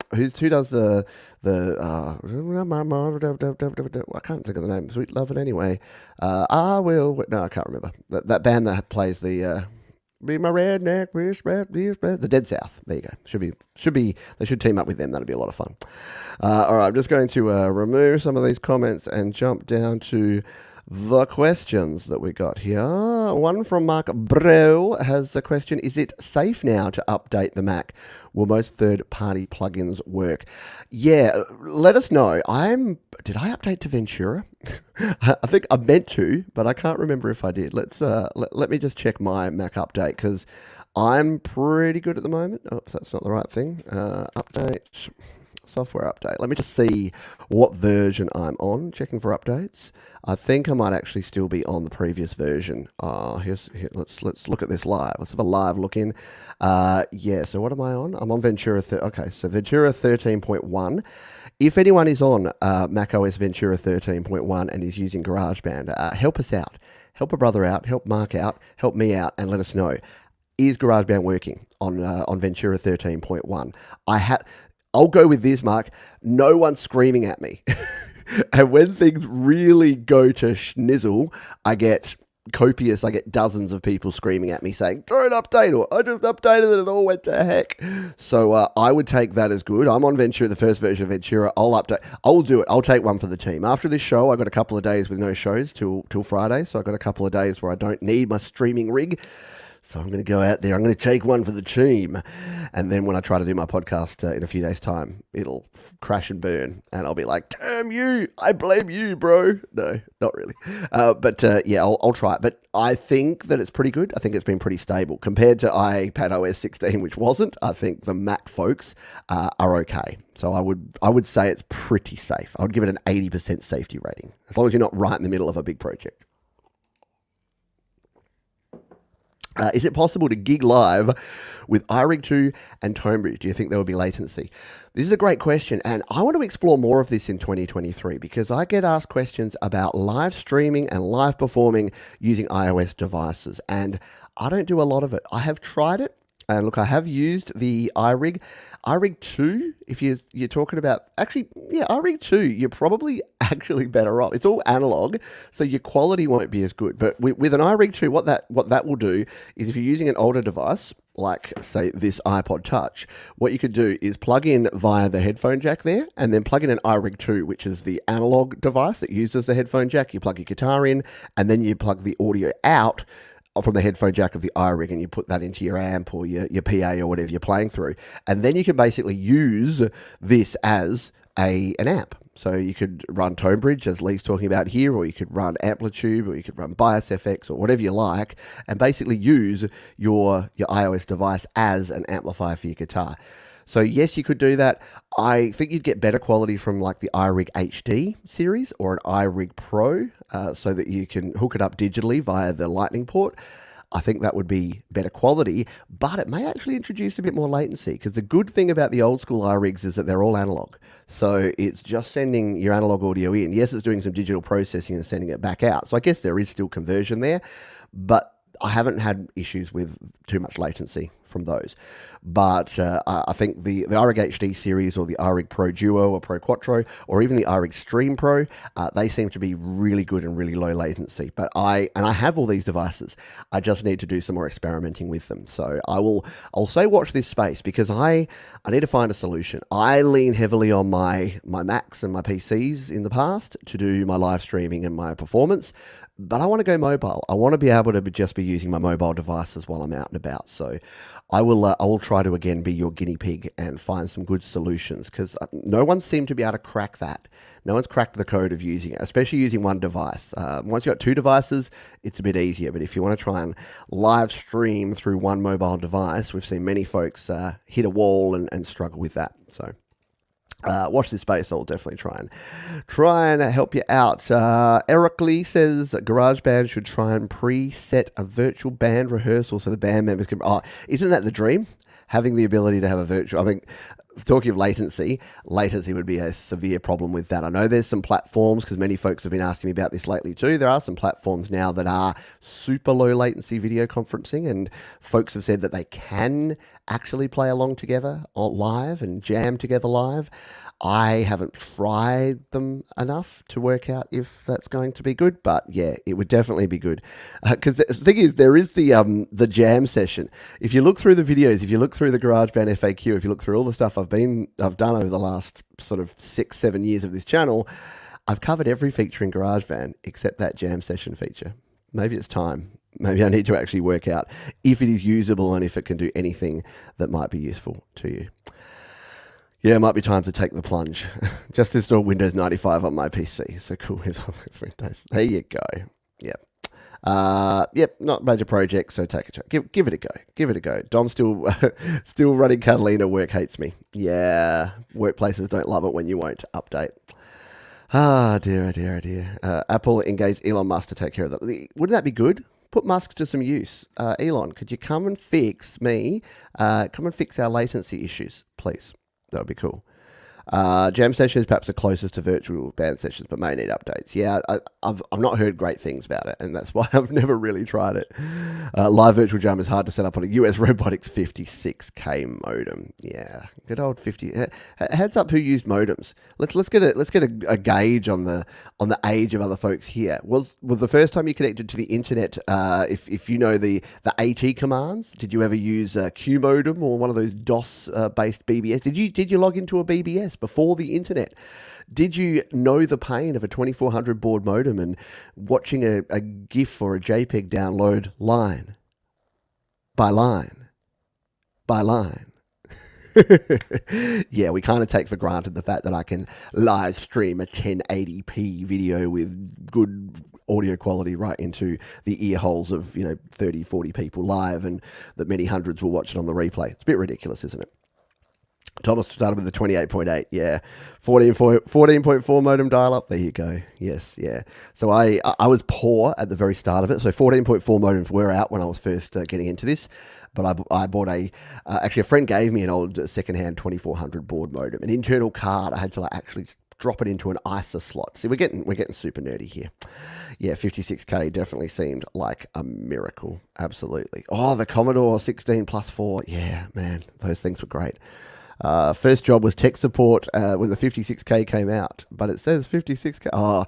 does the I can't think of the name. Sweet Lovin' anyway. I will. No, I can't remember that band that plays the be my redneck, the Dead South. There you go. Should be. They should team up with them. That'd be a lot of fun. All right, I'm just going to remove some of these comments and jump down to the questions that we got here. One from Mark Bro has the question, is it safe now to update the Mac? Will most third-party plugins work? Yeah, let us know. Did I update to Ventura? I think I meant to, but I can't remember if I did. Let me just check my Mac update, because I'm pretty good at the moment. Oh, that's not the right thing. Update. Software update. Let me just see what version I'm on. Checking for updates. I think I might actually still be on the previous version. Let's look at this live. Let's have a live look in. Yeah. So what am I on? I'm on Ventura. Okay. So Ventura 13.1. If anyone is on macOS Ventura 13.1 and is using GarageBand, help us out. Help a brother out. Help Mark out. Help me out, and let us know. Is GarageBand working on Ventura 13.1? I'll go with this, Mark. No one's screaming at me. And when things really go to schnizzle, I get dozens of people screaming at me saying, don't update, or I just updated it and it all went to heck. So I would take that as good. I'm on Ventura, the first version of Ventura. I'll update. I'll do it. I'll take one for the team. After this show, I got a couple of days with no shows till Friday. So I got a couple of days where I don't need my streaming rig. So I'm going to go out there. I'm going to take one for the team. And then when I try to do my podcast in a few days' time, it'll crash and burn. And I'll be like, damn you. I blame you, bro. No, not really. But yeah, I'll try it. But I think that it's pretty good. I think it's been pretty stable. Compared to iPad OS 16, which wasn't, I think the Mac folks are okay. So I would say it's pretty safe. I would give it an 80% safety rating, as long as you're not right in the middle of a big project. Is it possible to gig live with iRig 2 and Tonebridge? Do you think there will be latency? This is a great question, and I want to explore more of this in 2023 because I get asked questions about live streaming and live performing using iOS devices, and I don't do a lot of it. I have tried it. And look, I have used the iRig. iRig 2, if you're talking about, actually, yeah, iRig 2, you're probably actually better off. It's all analog, so your quality won't be as good. But with an iRig 2, what that will do is if you're using an older device, like, say, this iPod Touch, what you could do is plug in via the headphone jack there, and then plug in an iRig 2, which is the analog device that uses the headphone jack. You plug your guitar in, and then you plug the audio out from the headphone jack of the iRig, and you put that into your amp or your PA or whatever you're playing through. And then you can basically use this as an amp. So you could run Tonebridge, as Lee's talking about here, or you could run Amplitude, or you could run Bias FX, or whatever you like, and basically use your iOS device as an amplifier for your guitar. So yes, you could do that. I think you'd get better quality from like the iRig HD series or an iRig Pro, so that you can hook it up digitally via the Lightning port. I think that would be better quality, but it may actually introduce a bit more latency, because the good thing about the old school iRigs is that they're all analog. So it's just sending your analog audio in. Yes, it's doing some digital processing and sending it back out. So I guess there is still conversion there, but I haven't had issues with too much latency from those. But I think the iRig HD series or the iRig Pro Duo or Pro Quattro or even the iRig Stream Pro, they seem to be really good and really low latency. But I have all these devices. I just need to do some more experimenting with them. So I'll say watch this space, because I need to find a solution. I lean heavily on my Macs and my PCs in the past to do my live streaming and my performance. But I want to go mobile. I want to be able to just be using my mobile devices while I'm out and about. So I will try to, again, be your guinea pig and find some good solutions, because no one seemed to be able to crack that. No one's cracked the code of using it, especially using one device. Once you've got two devices, it's a bit easier. But if you want to try and live stream through one mobile device, we've seen many folks hit a wall and struggle with that. So Watch this space. I'll definitely try and help you out. Eric Lee says that GarageBand should try and preset a virtual band rehearsal so the band members can. Oh, isn't that the dream? Having the ability to have a virtual. I mean, talking of latency would be a severe problem with that. I know there's some platforms, because many folks have been asking me about this lately too. There are some platforms now that are super low latency video conferencing, and folks have said that they can actually play along together live and jam together live. I haven't tried them enough to work out if that's going to be good, but yeah, it would definitely be good. Because the thing is, there is the jam session. If you look through the videos, if you look through the GarageBand FAQ, if you look through all the stuff I've done over the last sort of 6-7 years of this channel, I've covered every feature in GarageBand except that jam session feature. Maybe it's time. Maybe I need to actually work out if it is usable and if it can do anything that might be useful to you. Yeah, it might be time to take the plunge. Just install Windows 95 on my PC. So cool with all those Windows. There you go. Yep. Yep, not major project, so take a check. Give it a go. Give it a go. Dom's still running Catalina. Work hates me. Yeah, workplaces don't love it when you won't update. Ah, dear, oh dear, oh dear. Apple engaged Elon Musk to take care of that. Wouldn't that be good? Put Musk to some use. Elon, could you come and fix our latency issues, please? That would be cool. Jam sessions perhaps the closest to virtual band sessions, but may need updates. Yeah, I've not heard great things about it, and that's why I've never really tried it. Live virtual jam is hard to set up on a US Robotics 56K modem. Yeah, good old 50. Heads up, who used modems? Let's get a gauge on the age of other folks here. Was the first time you connected to the internet? If you know the AT commands, did you ever use Q modem or one of those DOS based BBS? Did you log into a BBS before the internet? Did you know the pain of a 2400 baud modem and watching a GIF or a JPEG download line by line by line? Yeah, we kind of take for granted the fact that I can live stream a 1080p video with good audio quality right into the ear holes of 30, 40 people live, and that many hundreds will watch it on the replay. It's a bit ridiculous, isn't it? Thomas started with the 28.8, yeah. 14.4 modem dial-up, there you go. Yes, yeah. So I was poor at the very start of it, so 14.4 modems were out when I was first getting into this, but I bought actually a friend gave me an old second-hand 2400 baud modem, an internal card. I had to actually drop it into an ISA slot. See, we're getting super nerdy here. Yeah, 56K definitely seemed like a miracle, absolutely. Oh, the Commodore 16 plus 4, yeah, man, those things were great. First job was tech support when the 56K came out, but it says 56K. Oh,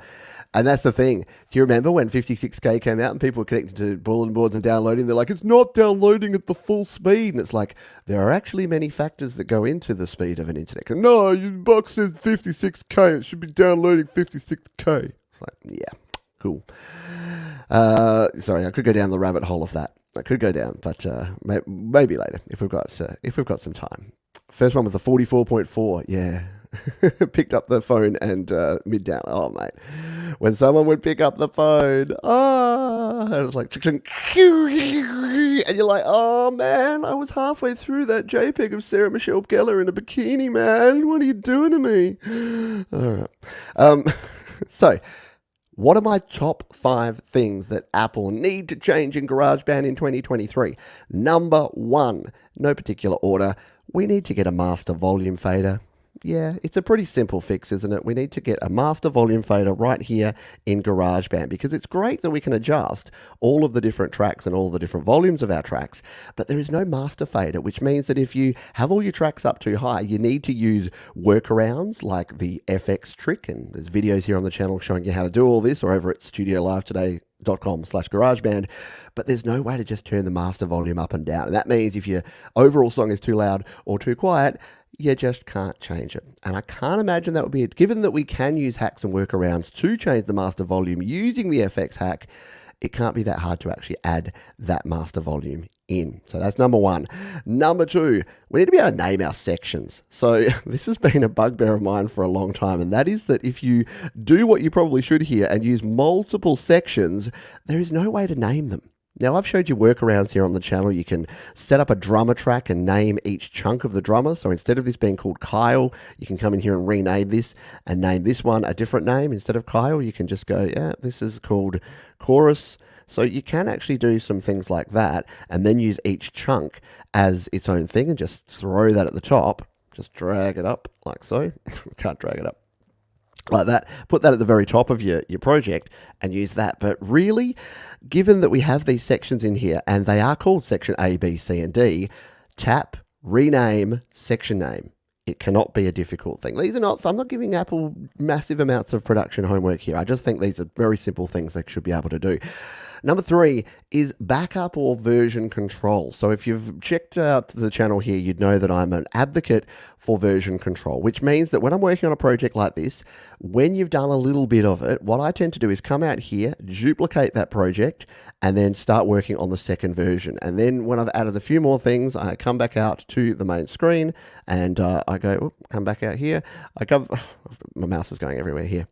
and that's the thing. Do you remember when 56K came out and people were connected to bulletin boards and downloading? They're like, it's not downloading at the full speed. And it's like, there are actually many factors that go into the speed of an internet. No, your box says 56K. It should be downloading 56K. It's like, yeah, cool. Sorry, I could go down the rabbit hole of that. I could go down, but maybe later if we've got some time. First one was the 44.4. Yeah. Picked up the phone and mid down. Oh, mate. When someone would pick up the phone, and it was like, and you're like, oh, man, I was halfway through that JPEG of Sarah Michelle Gellar in a bikini, man. What are you doing to me? All right. So, what are my top 5 things that Apple need to change in GarageBand in 2023? Number 1, no particular order, we need to get a master volume fader. Yeah, it's a pretty simple fix, isn't it? We need to get a master volume fader right here in GarageBand, because it's great that we can adjust all of the different tracks and all the different volumes of our tracks, but there is no master fader, which means that if you have all your tracks up too high, you need to use workarounds like the FX trick, and there's videos here on the channel showing you how to do all this, or over at studiolivetoday.com/GarageBand, but there's no way to just turn the master volume up and down. And that means if your overall song is too loud or too quiet, you just can't change it. And I can't imagine that would be it. Given that we can use hacks and workarounds to change the master volume using the FX hack, it can't be that hard to actually add that master volume in. So that's number 1. Number 2, we need to be able to name our sections. So this has been a bugbear of mine for a long time, and that is that if you do what you probably should here and use multiple sections, there is no way to name them. Now, I've showed you workarounds here on the channel. You can set up a drummer track and name each chunk of the drummer. So instead of this being called Kyle, you can come in here and rename this and name this one a different name. Instead of Kyle, you can just go, yeah, this is called Chorus. So you can actually do some things like that and then use each chunk as its own thing and just throw that at the top. Just drag it up like so. Can't drag it up. Like that, put that at the very top of your project and use that. But really, given that we have these sections in here and they are called section A, B, C, and D, tap, rename, section name. It cannot be a difficult thing. These are not, I'm not giving Apple massive amounts of production homework here. I just think these are very simple things they should be able to do. Number 3 is backup or version control. So if you've checked out the channel here, you'd know that I'm an advocate for version control, which means that when I'm working on a project like this, when you've done a little bit of it, what I tend to do is come out here, duplicate that project, and then start working on the second version. And then when I've added a few more things, I come back out to the main screen and I go, come back out here. My mouse is going everywhere here.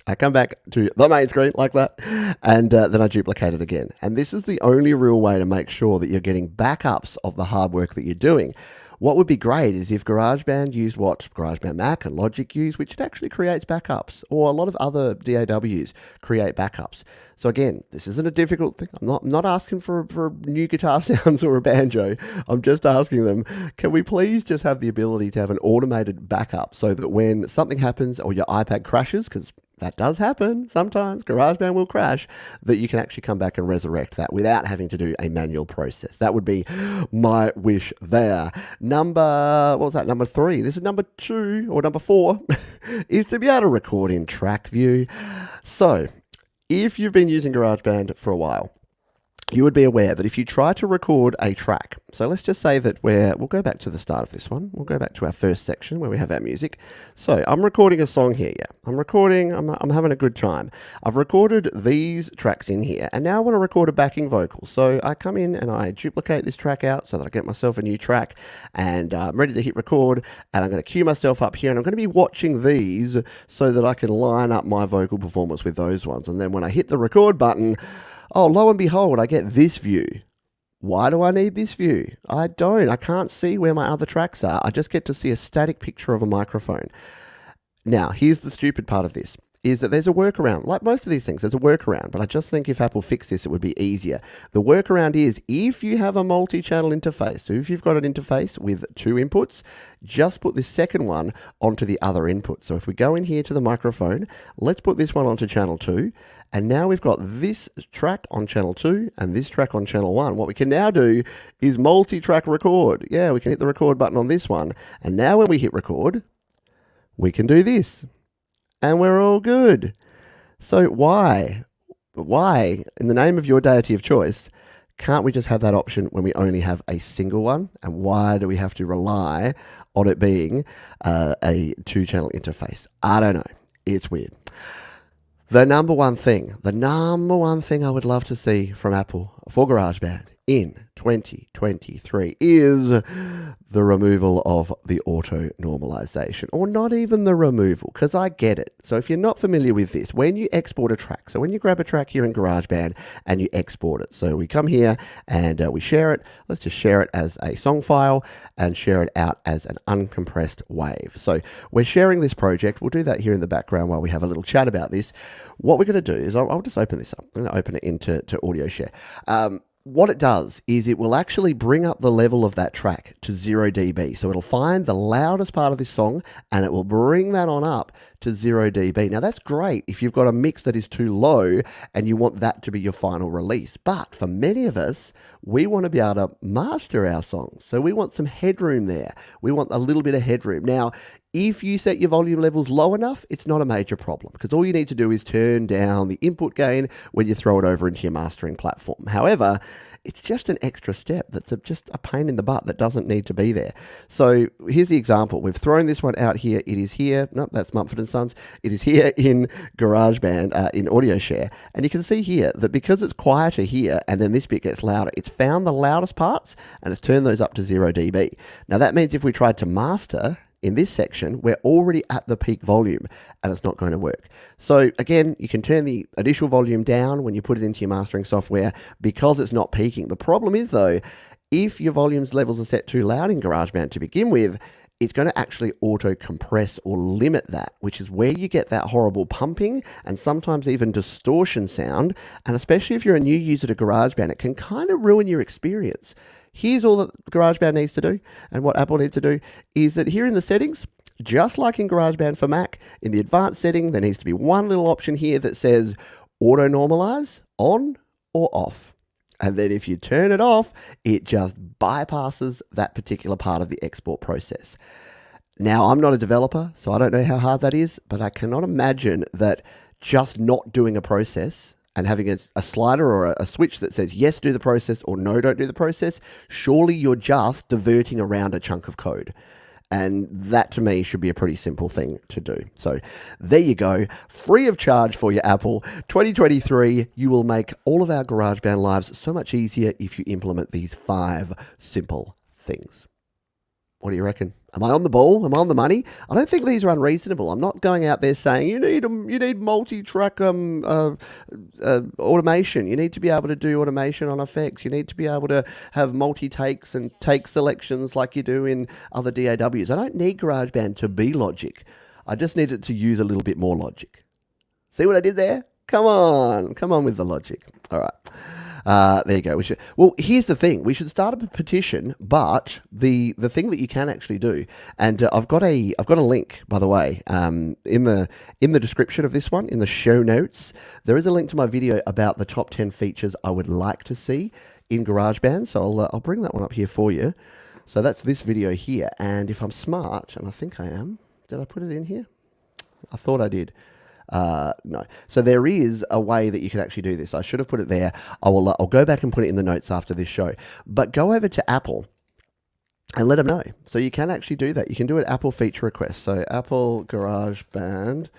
I come back to the main screen like that, and then I duplicate it again. And this is the only real way to make sure that you're getting backups of the hard work that you're doing. What would be great is if GarageBand used what GarageBand Mac and Logic use, which it actually creates backups, or a lot of other DAWs create backups. So again, this isn't a difficult thing. I'm not asking for new guitar sounds or a banjo. I'm just asking them, can we please just have the ability to have an automated backup so that when something happens or your iPad crashes, because that does happen sometimes, GarageBand will crash, that you can actually come back and resurrect that without having to do a manual process. That would be my wish there. Number 3. This is number 2 or number 4 is to be able to record in track view. So if you've been using GarageBand for a while, you would be aware that if you try to record a track, so let's just say that we'll go back to the start of this one. We'll go back to our first section where we have our music. So I'm recording a song here. Yeah, I'm having a good time. I've recorded these tracks in here, and now I want to record a backing vocal. So I come in and I duplicate this track out so that I get myself a new track, and I'm ready to hit record, and I'm going to cue myself up here, and I'm going to be watching these so that I can line up my vocal performance with those ones. And then when I hit the record button, oh, lo and behold, I get this view. Why do I need this view? I don't. I can't see where my other tracks are. I just get to see a static picture of a microphone. Now, here's the stupid part of this, is that there's a workaround. Like most of these things, there's a workaround, but I just think if Apple fixed this, it would be easier. The workaround is if you have a multi-channel interface, so if you've got an interface with 2 inputs, just put this second one onto the other input. So if we go in here to the microphone, let's put this one onto channel 2, and now we've got this track on channel 2 and this track on channel 1. What we can now do is multi-track record. Yeah, we can hit the record button on this one, and now when we hit record, we can do this. And we're all good. So why, in the name of your deity of choice, can't we just have that option when we only have a single one? And why do we have to rely on it being a 2-channel interface? I don't know. It's weird. The number one thing I would love to see from Apple for GarageBand in 2023 is the removal of the auto normalization, or not even the removal, because I get it. So if you're not familiar with this, when you export a track, so when you grab a track here in GarageBand and you export it, so we come here and we share it. Let's just share it as a song file and share it out as an uncompressed wave. So we're sharing this project. We'll do that here in the background while we have a little chat about this. What we're going to do is I'll just open this up. I'm going to open it into audio share. What it does is it will actually bring up the level of that track to 0 dB. So it'll find the loudest part of this song and it will bring that on up to 0 dB. Now that's great if you've got a mix that is too low and you want that to be your final release. But for many of us, we want to be able to master our songs. So we want some headroom there. We want a little bit of headroom. Now, if you set your volume levels low enough, it's not a major problem because all you need to do is turn down the input gain when you throw it over into your mastering platform. However, it's just an extra step that's just a pain in the butt that doesn't need to be there. So here's the example. We've thrown this one out here. It is here. Nope, that's Mumford & Sons. It is here in GarageBand in Audio Share. And you can see here that because it's quieter here and then this bit gets louder, it's found the loudest parts and it's turned those up to 0 dB. Now that means if we tried to master, in this section, we're already at the peak volume and it's not going to work. So again, you can turn the initial volume down when you put it into your mastering software because it's not peaking. The problem is though, if your volumes levels are set too loud in GarageBand to begin with, it's going to actually auto compress or limit that, which is where you get that horrible pumping and sometimes even distortion sound. And especially if you're a new user to GarageBand, it can kind of ruin your experience. Here's all that GarageBand needs to do, and what Apple needs to do is that here in the settings, just like in GarageBand for Mac, in the advanced setting, there needs to be one little option here that says auto normalize on or off. And then if you turn it off, it just bypasses that particular part of the export process. Now, I'm not a developer, so I don't know how hard that is, but I cannot imagine that just not doing a process and having a slider or a switch that says yes, do the process, or no, don't do the process, surely you're just diverting around a chunk of code. And that to me should be a pretty simple thing to do. So there you go, free of charge for your Apple. 2023, you will make all of our GarageBand lives so much easier if you implement these 5 simple things. What do you reckon? Am I on the ball? Am I on the money? I don't think these are unreasonable. I'm not going out there saying you need multi-track automation. You need to be able to do automation on effects. You need to be able to have multi-takes and take selections like you do in other DAWs. I don't need GarageBand to be Logic. I just need it to use a little bit more logic. See what I did there? Come on with the logic. All right. There you go. Well, here's the thing. We should start a petition, but the thing that you can actually do, and I've got a link, by the way, in the description of this one, in the show notes, there is a link to my video about the top 10 features I would like to see in GarageBand. So I'll bring that one up here for you. So that's this video here, and if I'm smart, and I think I am, did I put it in here? I thought I did. No. So there is a way that you can actually do this. I should have put it there. I'll go back and put it in the notes after this show. But go over to Apple and let them know. So you can actually do that. You can do an Apple feature request. So Apple GarageBand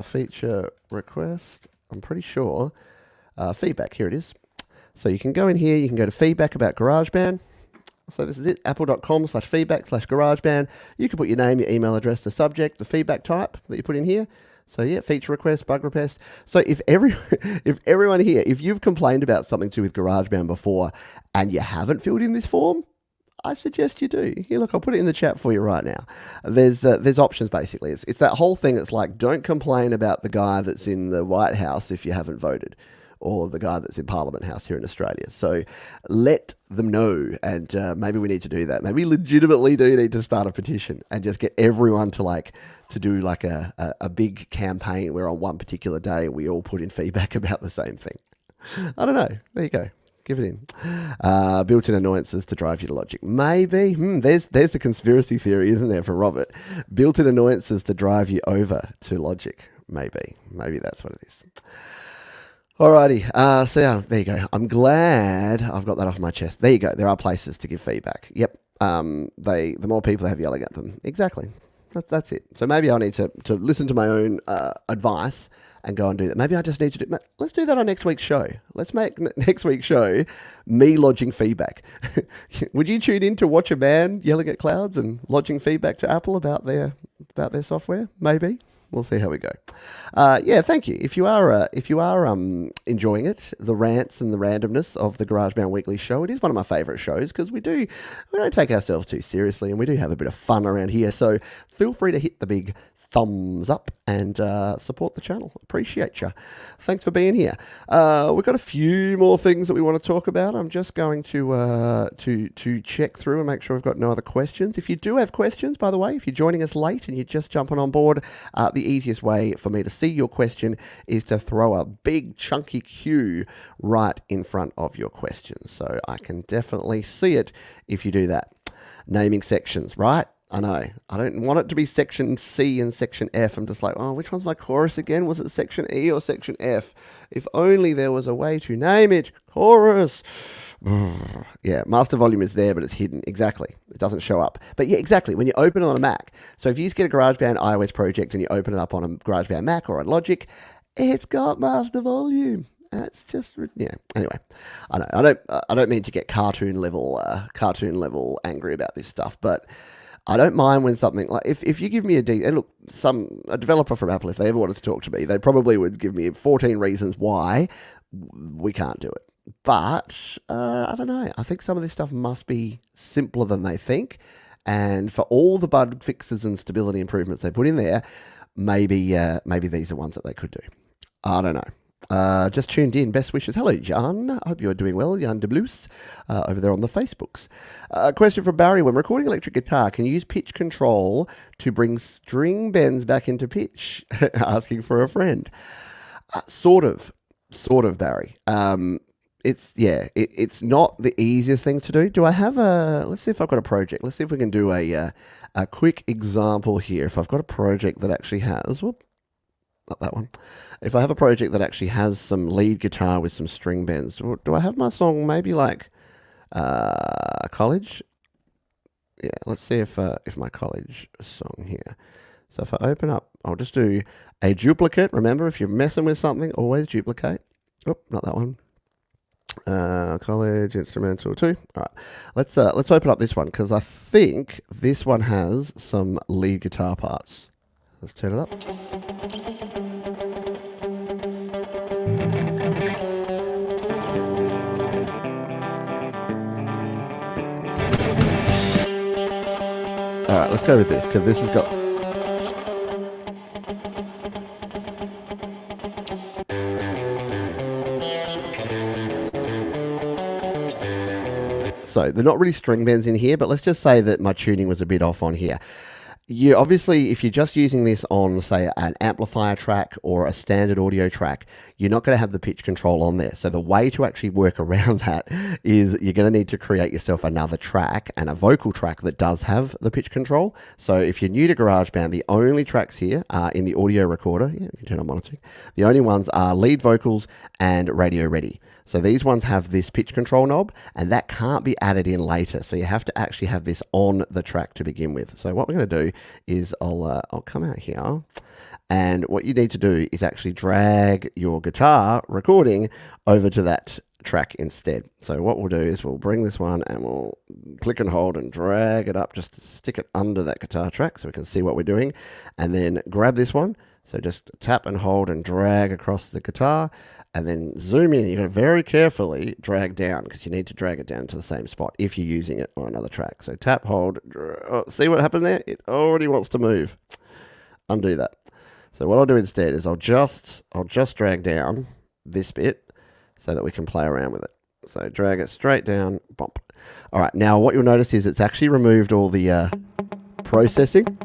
feature request. I'm pretty sure. Feedback. Here it is. So you can go in here. You can go to feedback about GarageBand. So this is it, apple.com/feedback/GarageBand. You can put your name, your email address, the subject, the feedback type that you put in here. So yeah, feature request, bug request. So if everyone here, if you've complained about something to do with GarageBand before and you haven't filled in this form, I suggest you do. Here, look, I'll put it in the chat for you right now. There's options basically. It's that whole thing. It's like, don't complain about the guy that's in the White House if you haven't voted, or the guy that's in Parliament House here in Australia. So let them know, and maybe we need to do that. Maybe legitimately do need to start a petition and just get everyone to do like a big campaign where on one particular day we all put in feedback about the same thing. I don't know. There you go. Give it in. Built-in annoyances to drive you to Logic. Maybe. There's the conspiracy theory, isn't there, for Robert? Built-in annoyances to drive you over to Logic. Maybe that's what it is. Alrighty, so there you go. I'm glad I've got that off my chest. There you go. There are places to give feedback. Yep. The more people have yelling at them. Exactly. That's it. So maybe I need to listen to my own advice and go and do that. Maybe I just need to do. Let's do that on next week's show. Let's make next week's show me lodging feedback. Would you tune in to watch a man yelling at clouds and lodging feedback to Apple about their software? Maybe. We'll see how we go. Yeah, thank you. If you are enjoying it, the rants and the randomness of the GarageBand Weekly show, it is one of my favourite shows because we don't take ourselves too seriously and we do have a bit of fun around here. So feel free to hit the big thumbs up and support the channel. Appreciate you. Thanks for being here. We've got a few more things that we want to talk about. I'm just going to check through and make sure we've got no other questions. If you do have questions, by the way, if you're joining us late and you're just jumping on board, the easiest way for me to see your question is to throw a big chunky Q right in front of your question. So I can definitely see it if you do that. Naming sections, right? I know. I don't want it to be section C and section F. I'm just like, oh, which one's my chorus again? Was it section E or section F? If only there was a way to name it. Chorus. Yeah, master volume is there, but it's hidden. Exactly. It doesn't show up. But yeah, exactly. When you open it on a Mac. So if you just get a GarageBand iOS project and you open it up on a GarageBand Mac or on Logic, it's got master volume. It's just, yeah. Anyway, I don't mean to get cartoon level angry about this stuff, but I don't mind when something like if you give me and look, a developer from Apple, if they ever wanted to talk to me, they probably would give me 14 reasons why we can't do it. But I don't know. I think some of this stuff must be simpler than they think. And for all the bug fixes and stability improvements they put in there, maybe these are ones that they could do. I don't know. Just tuned in. Best wishes. Hello, Jan. I hope you're doing well. Jan de Blues over there on the Facebooks. Question from Barry. When recording electric guitar, can you use pitch control to bring string bends back into pitch? Asking for a friend. Sort of, Barry. It's not the easiest thing to do. Do I have let's see if I've got a project. Let's see if we can do a quick example here. If I've got a project that actually has, not that one. If I have a project that actually has some lead guitar with some string bends, do I have my song maybe like college? Yeah, let's see if my college song here. So if I open up, I'll just do a duplicate. Remember, if you're messing with something, always duplicate. Oh, not that one. College instrumental 2. All right, let's open up this one because I think this one has some lead guitar parts. Let's turn it up. All right, let's go with this because this has got. So they're not really string bends in here, but let's just say that my tuning was a bit off on here. You obviously, if you're just using this on, say, an amplifier track or a standard audio track, you're not going to have the pitch control on there. So the way to actually work around that is you're going to need to create yourself another track and a vocal track that does have the pitch control. So if you're new to GarageBand, the only tracks here are in the audio recorder. Yeah, you can turn on monitoring. The only ones are lead vocals and radio ready. So these ones have this pitch control knob, and that can't be added in later. So you have to actually have this on the track to begin with. So what we're going to do is I'll come out here, and what you need to do is actually drag your guitar recording over to that track instead. So what we'll do is we'll bring this one and we'll click and hold and drag it up just to stick it under that guitar track so we can see what we're doing, and then grab this one. So just tap and hold and drag across the guitar, and then zoom in. You're going to very carefully drag down because you need to drag it down to the same spot if you're using it on another track. So tap, hold, see what happened there? It already wants to move. Undo that. So what I'll do instead is I'll just drag down this bit so that we can play around with it. So drag it straight down, bump. All right, now what you'll notice is it's actually removed all the processing.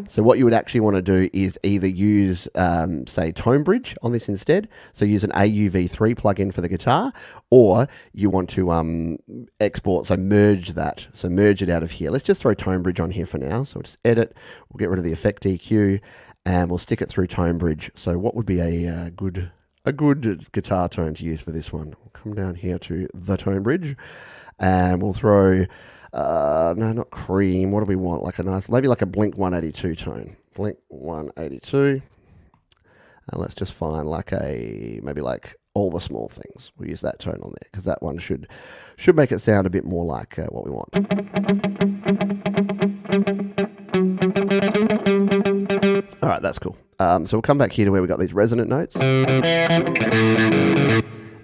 So what you would actually want to do is either use, say, Tone Bridge on this instead. So use an AUV3 plugin for the guitar, or you want to export, so merge that. So merge it out of here. Let's just throw Tone Bridge on here for now. So we'll just edit, we'll get rid of the effect EQ, and we'll stick it through Tone Bridge. So what would be a good guitar tone to use for this one? We'll come down here to the Tone Bridge, and we'll throw... no, not cream. What do we want? Like a nice, maybe like a Blink 182 tone. Blink 182. And let's just find like maybe like All the Small Things. We'll use that tone on there because that one should make it sound a bit more like what we want. All right, that's cool. So we'll come back here to where we got these resonant notes.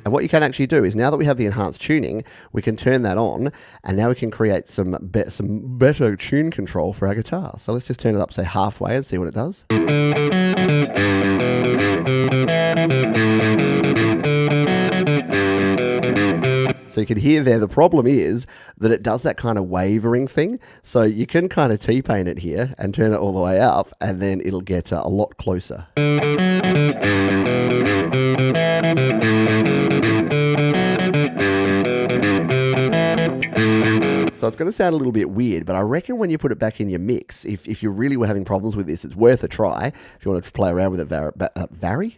And what you can actually do is now that we have the enhanced tuning, we can turn that on, and now we can create some better tune control for our guitar. So let's just turn it up, say, halfway and see what it does. So you can hear there, the problem is that it does that kind of wavering thing. So you can kind of T-paint it here and turn it all the way up, and then it'll get a lot closer. So it's going to sound a little bit weird, but I reckon when you put it back in your mix, if you really were having problems with this, it's worth a try if you want to play around with it, Barry?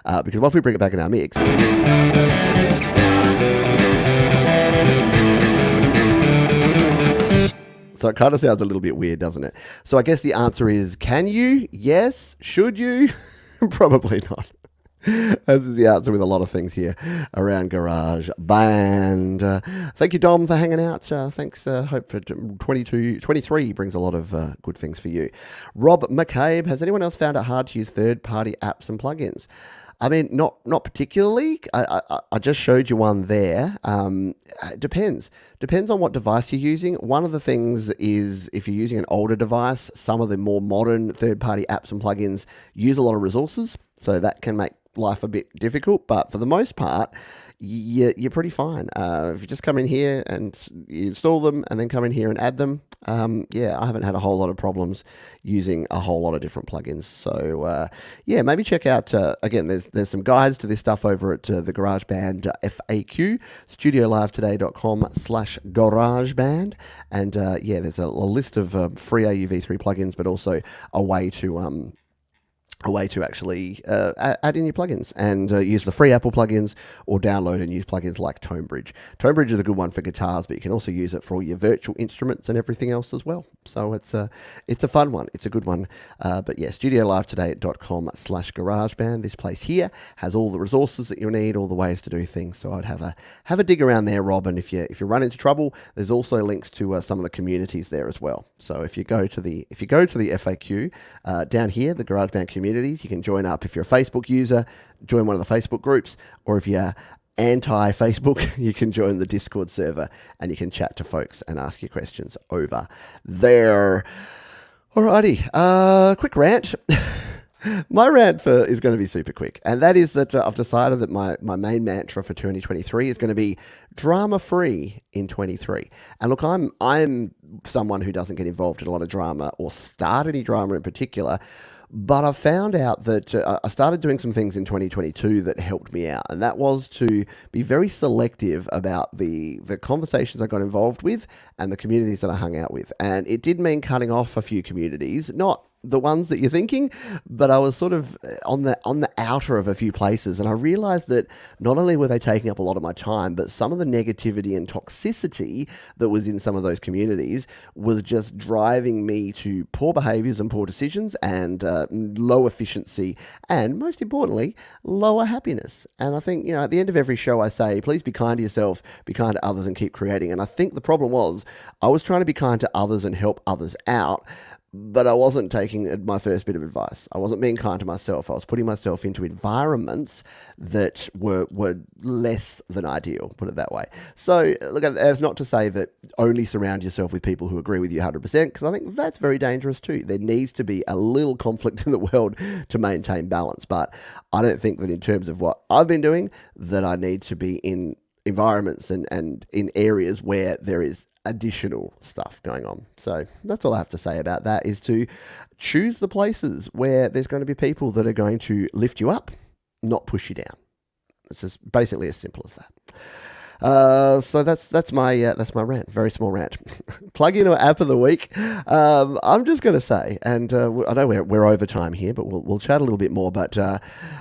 Because once we bring it back in our mix... So it kind of sounds a little bit weird, doesn't it? So I guess the answer is, can you? Yes. Should you? Probably not. That's the answer with a lot of things here around GarageBand. Thank you, Dom, for hanging out. Thanks. Hope for 23 brings a lot of good things for you. Rob McCabe, has anyone else found it hard to use third-party apps and plugins? I mean, not particularly. I just showed you one there. It depends on what device you're using. One of the things is if you're using an older device, some of the more modern third-party apps and plugins use a lot of resources, so that can make life a bit difficult. But for the most part, you're pretty fine. If you just come in here and you install them and then come in here and add them, I haven't had a whole lot of problems using a whole lot of different plugins. So maybe check out, again, there's some guides to this stuff over at the GarageBand FAQ, studiolive.today.com/GarageBand. And there's a list of free AUV3 plugins, but also a way to actually add in your plugins and use the free Apple plugins or download and use plugins like Tonebridge. Tonebridge is a good one for guitars, but you can also use it for all your virtual instruments and everything else as well. So it's a fun one. It's a good one. But yeah, studiolivetoday.com/GarageBand. This place here has all the resources that you'll need, all the ways to do things. So I'd have a dig around there, Rob. And if you run into trouble, there's also links to some of the communities there as well. So if you go to the FAQ down here, the GarageBand communities, you can join up. If you're a Facebook user, join one of the Facebook groups, or if you're anti-Facebook, you can join the Discord server and you can chat to folks and ask your questions over there. Alrighty, quick rant. My rant is going to be super quick, and that is that I've decided that my main mantra for 2023 is going to be drama-free in 23. And look, I'm someone who doesn't get involved in a lot of drama or start any drama in particular, but I found out that I started doing some things in 2022 that helped me out, and that was to be very selective about the conversations I got involved with and the communities that I hung out with. And it did mean cutting off a few communities, not the ones that you're thinking, but I was sort of on the outer of a few places, and I realized that not only were they taking up a lot of my time, but some of the negativity and toxicity that was in some of those communities was just driving me to poor behaviors and poor decisions and low efficiency, and most importantly, lower happiness. And I think, at the end of every show I say, please be kind to yourself, be kind to others, and keep creating. And I think the problem was I was trying to be kind to others and help others out, but I wasn't taking my first bit of advice. I wasn't being kind to myself. I was putting myself into environments that were less than ideal, put it that way. So, look, that's not to say that only surround yourself with people who agree with you 100%, because I think that's very dangerous too. There needs to be a little conflict in the world to maintain balance. But I don't think that in terms of what I've been doing, that I need to be in environments and in areas where there is additional stuff going on. So that's all I have to say about that, is to choose the places where there's going to be people that are going to lift you up, not push you down. It's just basically as simple as that. So that's my rant. Very small rant. Plug-in or app of the week. I'm just going to say, and I know we're over time here, but we'll chat a little bit more. But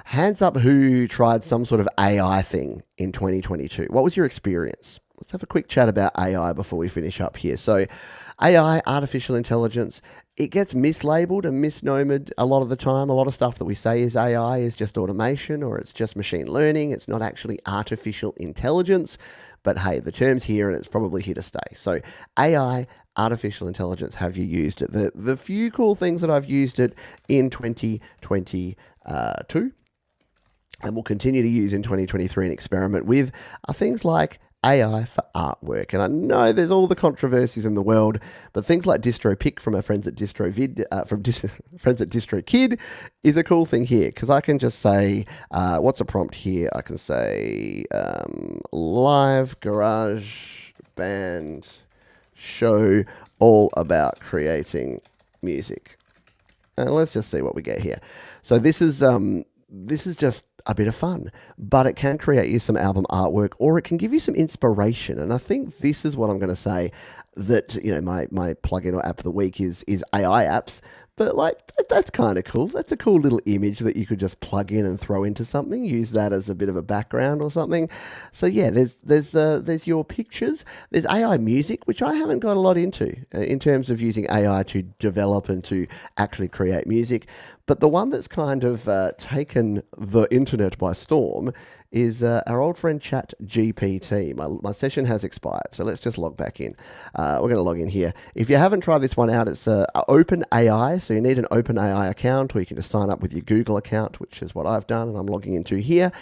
hands up, who tried some sort of AI thing in 2022? What was your experience? Let's have a quick chat about AI before we finish up here. So AI, artificial intelligence, it gets mislabeled and misnomered a lot of the time. A lot of stuff that we say is AI is just automation, or it's just machine learning. It's not actually artificial intelligence. But hey, the term's here and it's probably here to stay. So AI, artificial intelligence, have you used it? The few cool things that I've used it in 2022 and will continue to use in 2023 and experiment with are things like AI for artwork. And I know there's all the controversies in the world, but things like DistroPic from our friends at DistroVid, friends at DistroKid, is a cool thing here, because I can just say, what's a prompt here? I can say live GarageBand show all about creating music. And let's just see what we get here. So this is just a bit of fun, but it can create you some album artwork, or it can give you some inspiration. And I think this is what I'm going to say, that my plugin or app of the week is AI apps. But that's kind of cool. That's a cool little image that you could just plug in and throw into something. Use that as a bit of a background or something. So yeah, there's your pictures. There's AI music, which I haven't got a lot into in terms of using AI to develop and to actually create music. But the one that's kind of taken the internet by storm is our old friend ChatGPT. My session has expired, so let's just log back in. We're going to log in here. If you haven't tried this one out, it's OpenAI, so you need an OpenAI account, or you can just sign up with your Google account, which is what I've done, and I'm logging into here.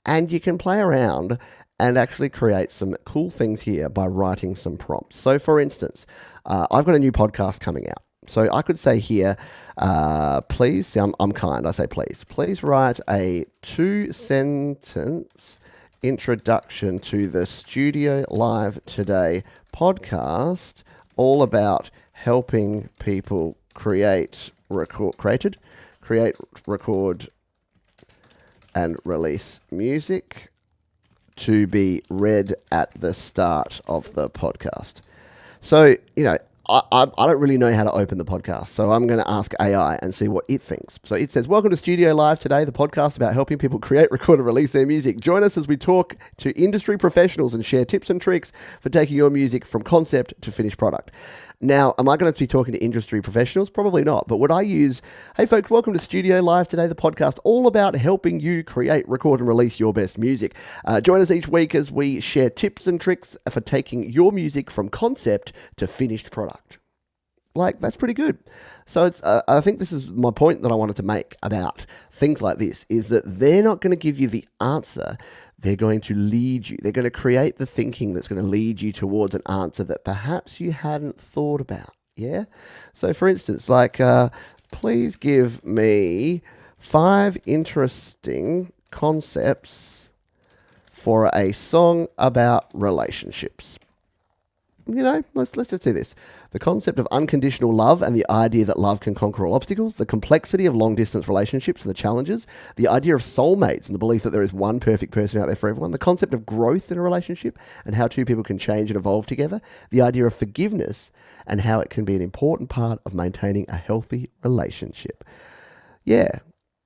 And you can play around and actually create some cool things here by writing some prompts. So for instance, I've got a new podcast coming out. So I could say here, please, see, I'm kind, I say please write a 2-sentence introduction to the Studio Live Today podcast, all about helping people create, record, and release music to be read at the start of the podcast. So, I don't really know how to open the podcast, so I'm going to ask AI and see what it thinks. So it says, welcome to Studio Live Today, the podcast about helping people create, record, and release their music. Join us as we talk to industry professionals and share tips and tricks for taking your music from concept to finished product. Now, am I going to be talking to industry professionals? Probably not. But would I use, hey folks, welcome to Studio Live Today, the podcast all about helping you create, record, and release your best music. Join us each week as we share tips and tricks for taking your music from concept to finished product. That's pretty good. So it's, I think this is my point that I wanted to make about things like this, is that they're not going to give you the answer. They're going to lead you. They're going to create the thinking that's going to lead you towards an answer that perhaps you hadn't thought about. Yeah? So for instance, please give me 5 interesting concepts for a song about relationships. Let's just do this. The concept of unconditional love and the idea that love can conquer all obstacles, the complexity of long-distance relationships and the challenges, the idea of soulmates and the belief that there is one perfect person out there for everyone, the concept of growth in a relationship and how two people can change and evolve together, the idea of forgiveness and how it can be an important part of maintaining a healthy relationship. Yeah.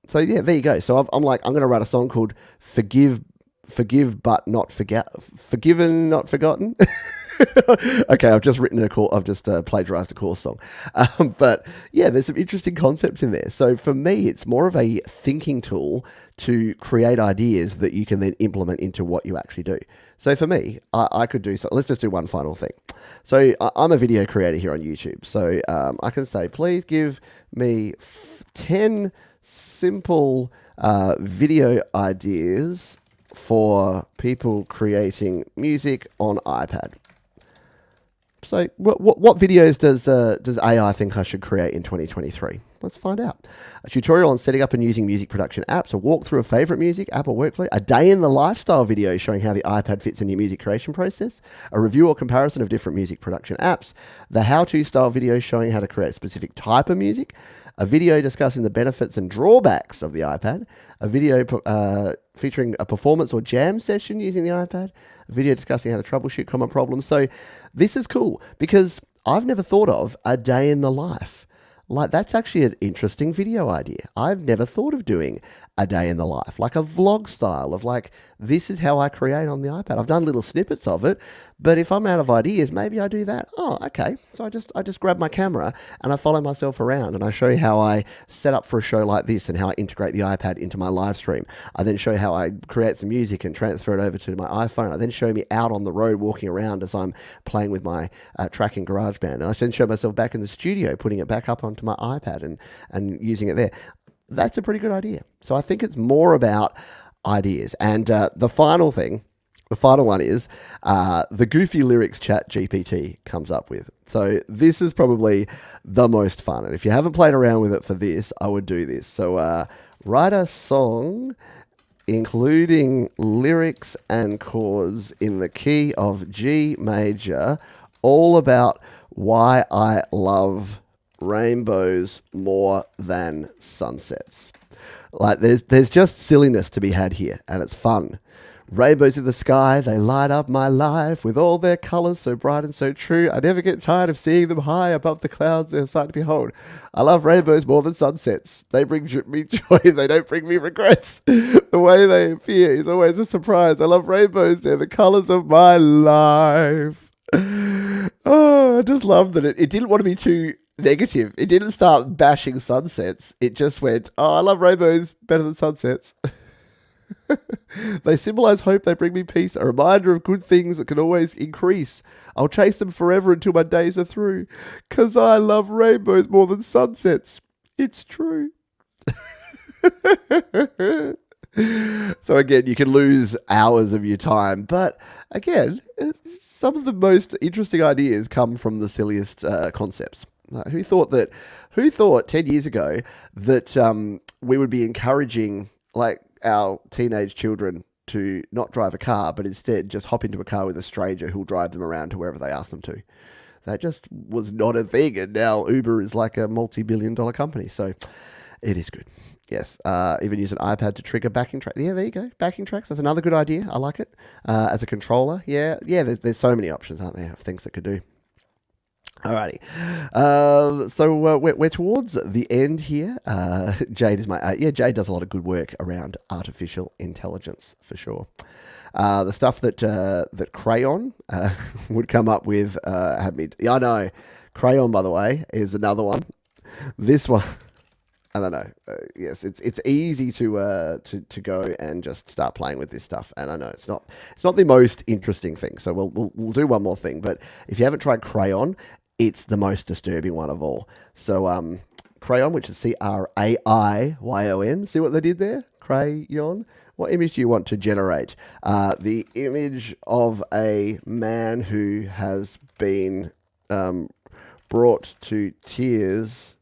So, yeah, there you go. So I'm going to write a song called Forgive but not forget, Forgiven, not forgotten. Okay, I've just plagiarized a course song. But yeah, there's some interesting concepts in there. So for me, it's more of a thinking tool to create ideas that you can then implement into what you actually do. So for me, I could do so. Let's just do one final thing. So I'm a video creator here on YouTube. So I can say, please give me 10 simple video ideas for people creating music on iPad. So what videos does AI think I should create in 2023? Let's find out. A tutorial on setting up and using music production apps, a walkthrough of favorite music, app or workflow, a day in the lifestyle video showing how the iPad fits in your music creation process, a review or comparison of different music production apps, the how-to style video showing how to create a specific type of music, a video discussing the benefits and drawbacks of the iPad, a video featuring a performance or jam session using the iPad, a video discussing how to troubleshoot common problems. So this is cool because I've never thought of a day in the life. That's actually an interesting video idea. I've never thought of doing a day in the life, like a vlog style of this is how I create on the iPad. I've done little snippets of it, but if I'm out of ideas, maybe I do that. Oh, okay. So I just grab my camera and I follow myself around and I show you how I set up for a show like this and how I integrate the iPad into my live stream. I then show how I create some music and transfer it over to my iPhone. I then show me out on the road walking around as I'm playing with my track in GarageBand. And I then show myself back in the studio, putting it back up onto my iPad and using it there. That's a pretty good idea. So I think it's more about ideas. And the final one is the goofy lyrics ChatGPT comes up with. So this is probably the most fun. And if you haven't played around with it for this, I would do this. So write a song including lyrics and chords in the key of G major, all about why I love rainbows more than sunsets. There's just silliness to be had here, and it's fun. Rainbows in the sky, they light up my life with all their colours so bright and so true. I never get tired of seeing them high above the clouds, they're a sight to behold. I love rainbows more than sunsets. They bring me joy, they don't bring me regrets. The way they appear is always a surprise. I love rainbows, they're the colours of my life. Oh, I just love that it didn't want to be too Negative. It didn't start bashing sunsets. It just went, oh, I love rainbows better than sunsets. They symbolize hope, they bring me peace, a reminder of good things that can always increase. I'll chase them forever until my days are through, 'cause I love rainbows more than sunsets. It's true. So again, you can lose hours of your time, but again, some of the most interesting ideas come from the silliest concepts. Who thought that? Who thought 10 years ago that we would be encouraging like our teenage children to not drive a car, but instead just hop into a car with a stranger who'll drive them around to wherever they ask them to? That just was not a thing, and now Uber is like a multi-billion-dollar company. So it is good. Yes, even use an iPad to trigger backing track. Yeah, there you go. Backing tracks. That's another good idea. I like it. As a controller. Yeah. There's so many options, aren't there, of things that could do. Alrighty. So we're towards the end here. Jade is Jade does a lot of good work around artificial intelligence for sure. The stuff that Crayon would come up with had me. Yeah, I know. Crayon, by the way, is another one. This one. I don't know. Yes, it's easy to go and just start playing with this stuff, and I know it's not the most interesting thing. So we'll do one more thing. But if you haven't tried Crayon, it's the most disturbing one of all. So Crayon, which is Craiyon. See what they did there? Crayon. What image do you want to generate? The image of a man who has been brought to tears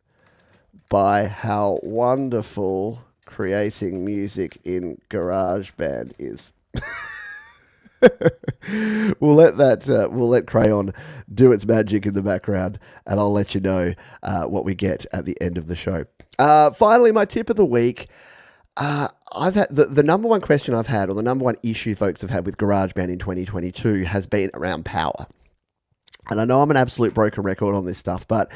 by how wonderful creating music in GarageBand is. We'll let Crayon do its magic in the background, and I'll let you know what we get at the end of the show. Finally, my tip of the week. I've had the number one question I've had, or the number one issue folks have had with GarageBand in 2022 has been around power. And I know I'm an absolute broken record on this stuff, but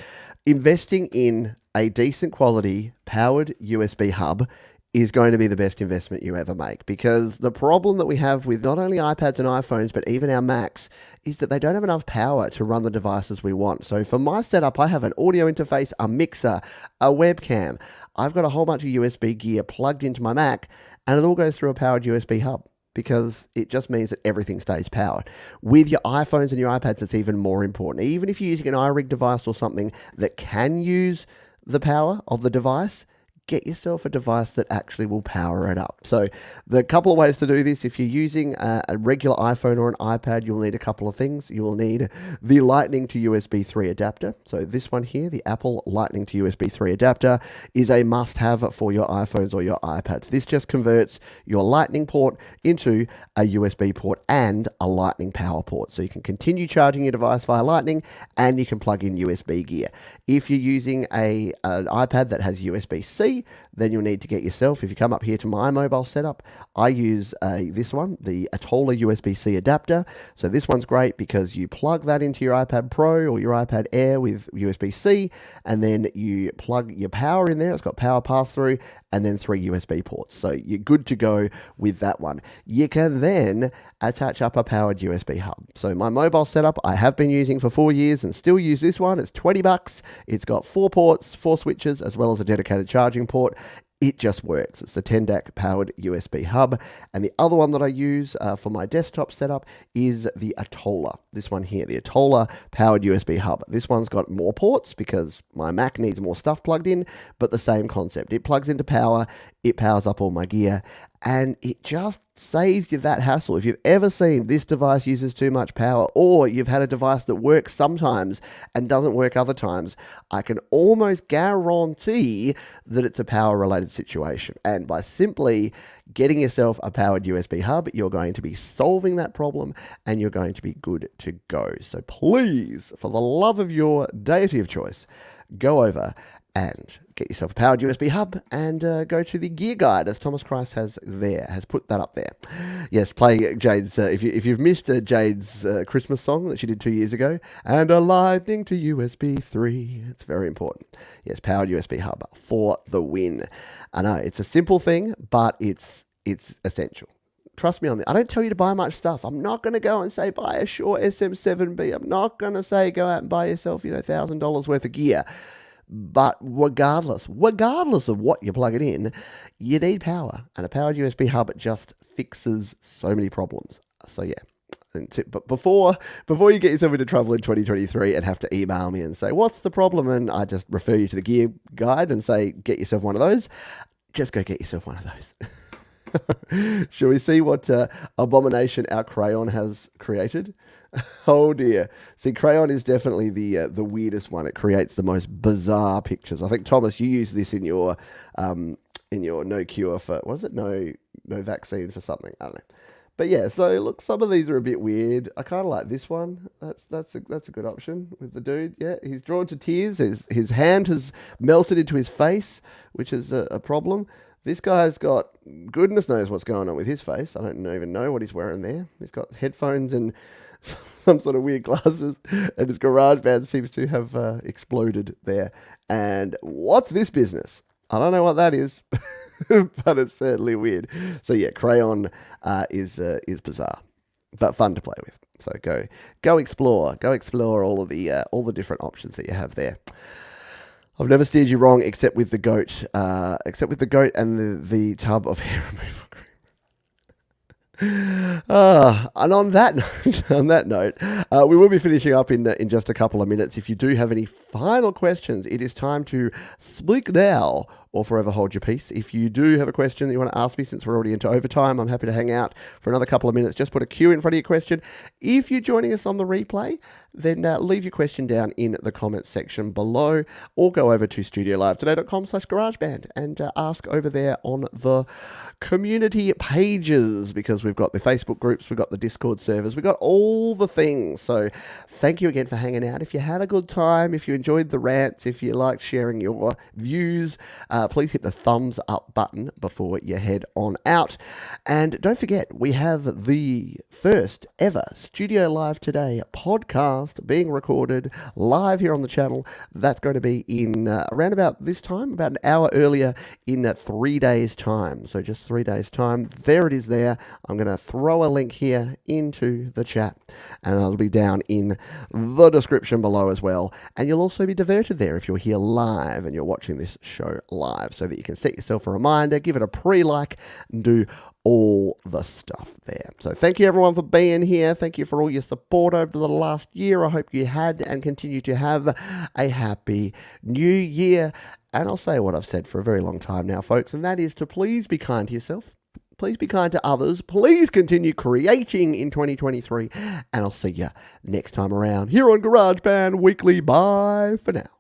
investing in a decent quality powered USB hub is going to be the best investment you ever make, because the problem that we have with not only iPads and iPhones, but even our Macs, is that they don't have enough power to run the devices we want. So for my setup, I have an audio interface, a mixer, a webcam. I've got a whole bunch of USB gear plugged into my Mac, and it all goes through a powered USB hub, because it just means that everything stays powered. With your iPhones and your iPads, it's even more important. Even if you're using an iRig device or something that can use the power of the device, get yourself a device that actually will power it up. So the couple of ways to do this: if you're using a regular iPhone or an iPad, you'll need a couple of things. You will need the Lightning to USB 3 adapter. So this one here, the Apple Lightning to USB 3 adapter, is a must-have for your iPhones or your iPads. This just converts your Lightning port into a USB port and a Lightning power port. So you can continue charging your device via Lightning, and you can plug in USB gear. If you're using an iPad that has USB-C, then you'll need to get yourself, if you come up here to my mobile setup, I use this one, the Atola USB-C adapter. So this one's great because you plug that into your iPad Pro or your iPad Air with USB-C, and then you plug your power in there. It's got power pass-through, and then 3 USB ports. So you're good to go with that one. You can then attach up a powered USB hub. So my mobile setup I have been using for 4 years and still use this one. It's $20. It's got 4 ports, 4 switches, as well as a dedicated charging port. It just works. It's the 10DAC powered USB hub. And the other one that I use for my desktop setup is the Atola. This one here, the Atola powered USB hub. This one's got more ports because my Mac needs more stuff plugged in, but the same concept. It plugs into power, it powers up all my gear, and it just saves you that hassle. If you've ever seen this device uses too much power, or you've had a device that works sometimes and doesn't work other times, I can almost guarantee that it's a power related situation. And by simply getting yourself a powered USB hub, you're going to be solving that problem and you're going to be good to go. So please, for the love of your deity of choice, go over and get yourself a powered USB hub and go to the gear guide, as Thomas Christ has put that up there. Yes, play Jade's, if you've missed Jade's Christmas song that she did 2 years ago, and a Lightning to USB 3. It's very important. Yes, powered USB hub for the win. I know, it's a simple thing, but it's essential. Trust me on this. I don't tell you to buy much stuff. I'm not going to go and say buy a Shure SM7B. I'm not going to say go out and buy yourself, $1,000 worth of gear. But regardless of what you plug it in, you need power. And a powered USB hub just fixes so many problems. So yeah. But before you get yourself into trouble in 2023 and have to email me and say, what's the problem? And I just refer you to the gear guide and say, get yourself one of those. Just go get yourself one of those. Shall we see what abomination our crayon has created? Oh dear. See, crayon is definitely the weirdest one. It creates the most bizarre pictures. I think, Thomas, you used this in your no cure for, was it? No vaccine for something. I don't know. But yeah, so look, some of these are a bit weird. I kind of like this one. That's a good option with the dude. Yeah, he's drawn to tears. His hand has melted into his face, which is a problem. This guy's got, goodness knows what's going on with his face. I don't even know what he's wearing there. He's got headphones and some sort of weird glasses, and his GarageBand seems to have exploded there. And what's this business? I don't know what that is. But it's certainly weird. So yeah, crayon is bizarre, but fun to play with. So go explore all the different options that you have there. I've never steered you wrong, except with the goat, and the tub of hair removal cream. And on that note, we will be finishing up in just a couple of minutes. If you do have any final questions, it is time to speak now or forever hold your peace. If you do have a question that you want to ask me, since we're already into overtime, I'm happy to hang out for another couple of minutes. Just put a Q in front of your question. If you're joining us on the replay, then leave your question down in the comments section below, or go over to studiolivetoday.com/GarageBand and ask over there on the community pages, because we've got the Facebook groups, we've got the Discord servers, we've got all the things. So thank you again for hanging out. If you had a good time, if you enjoyed the rants, if you liked sharing your views, please hit the thumbs up button before you head on out. And don't forget, we have the first ever Studio Live Today podcast being recorded live here on the channel. That's going to be in around about this time, about an hour earlier, in 3 days' time. So just 3 days' time. There it is there. I'm going to throw a link here into the chat, and it'll be down in the description below as well. And you'll also be diverted there if you're here live and you're watching this show live, so that you can set yourself a reminder, give it a pre-like, and do all the stuff there. So thank you everyone for being here. Thank you for all your support over the last year. I hope you had and continue to have a happy new year. And I'll say what I've said for a very long time now, folks, and that is to please be kind to yourself. Please be kind to others. Please continue creating in 2023. And I'll see you next time around here on GarageBand Weekly. Bye for now.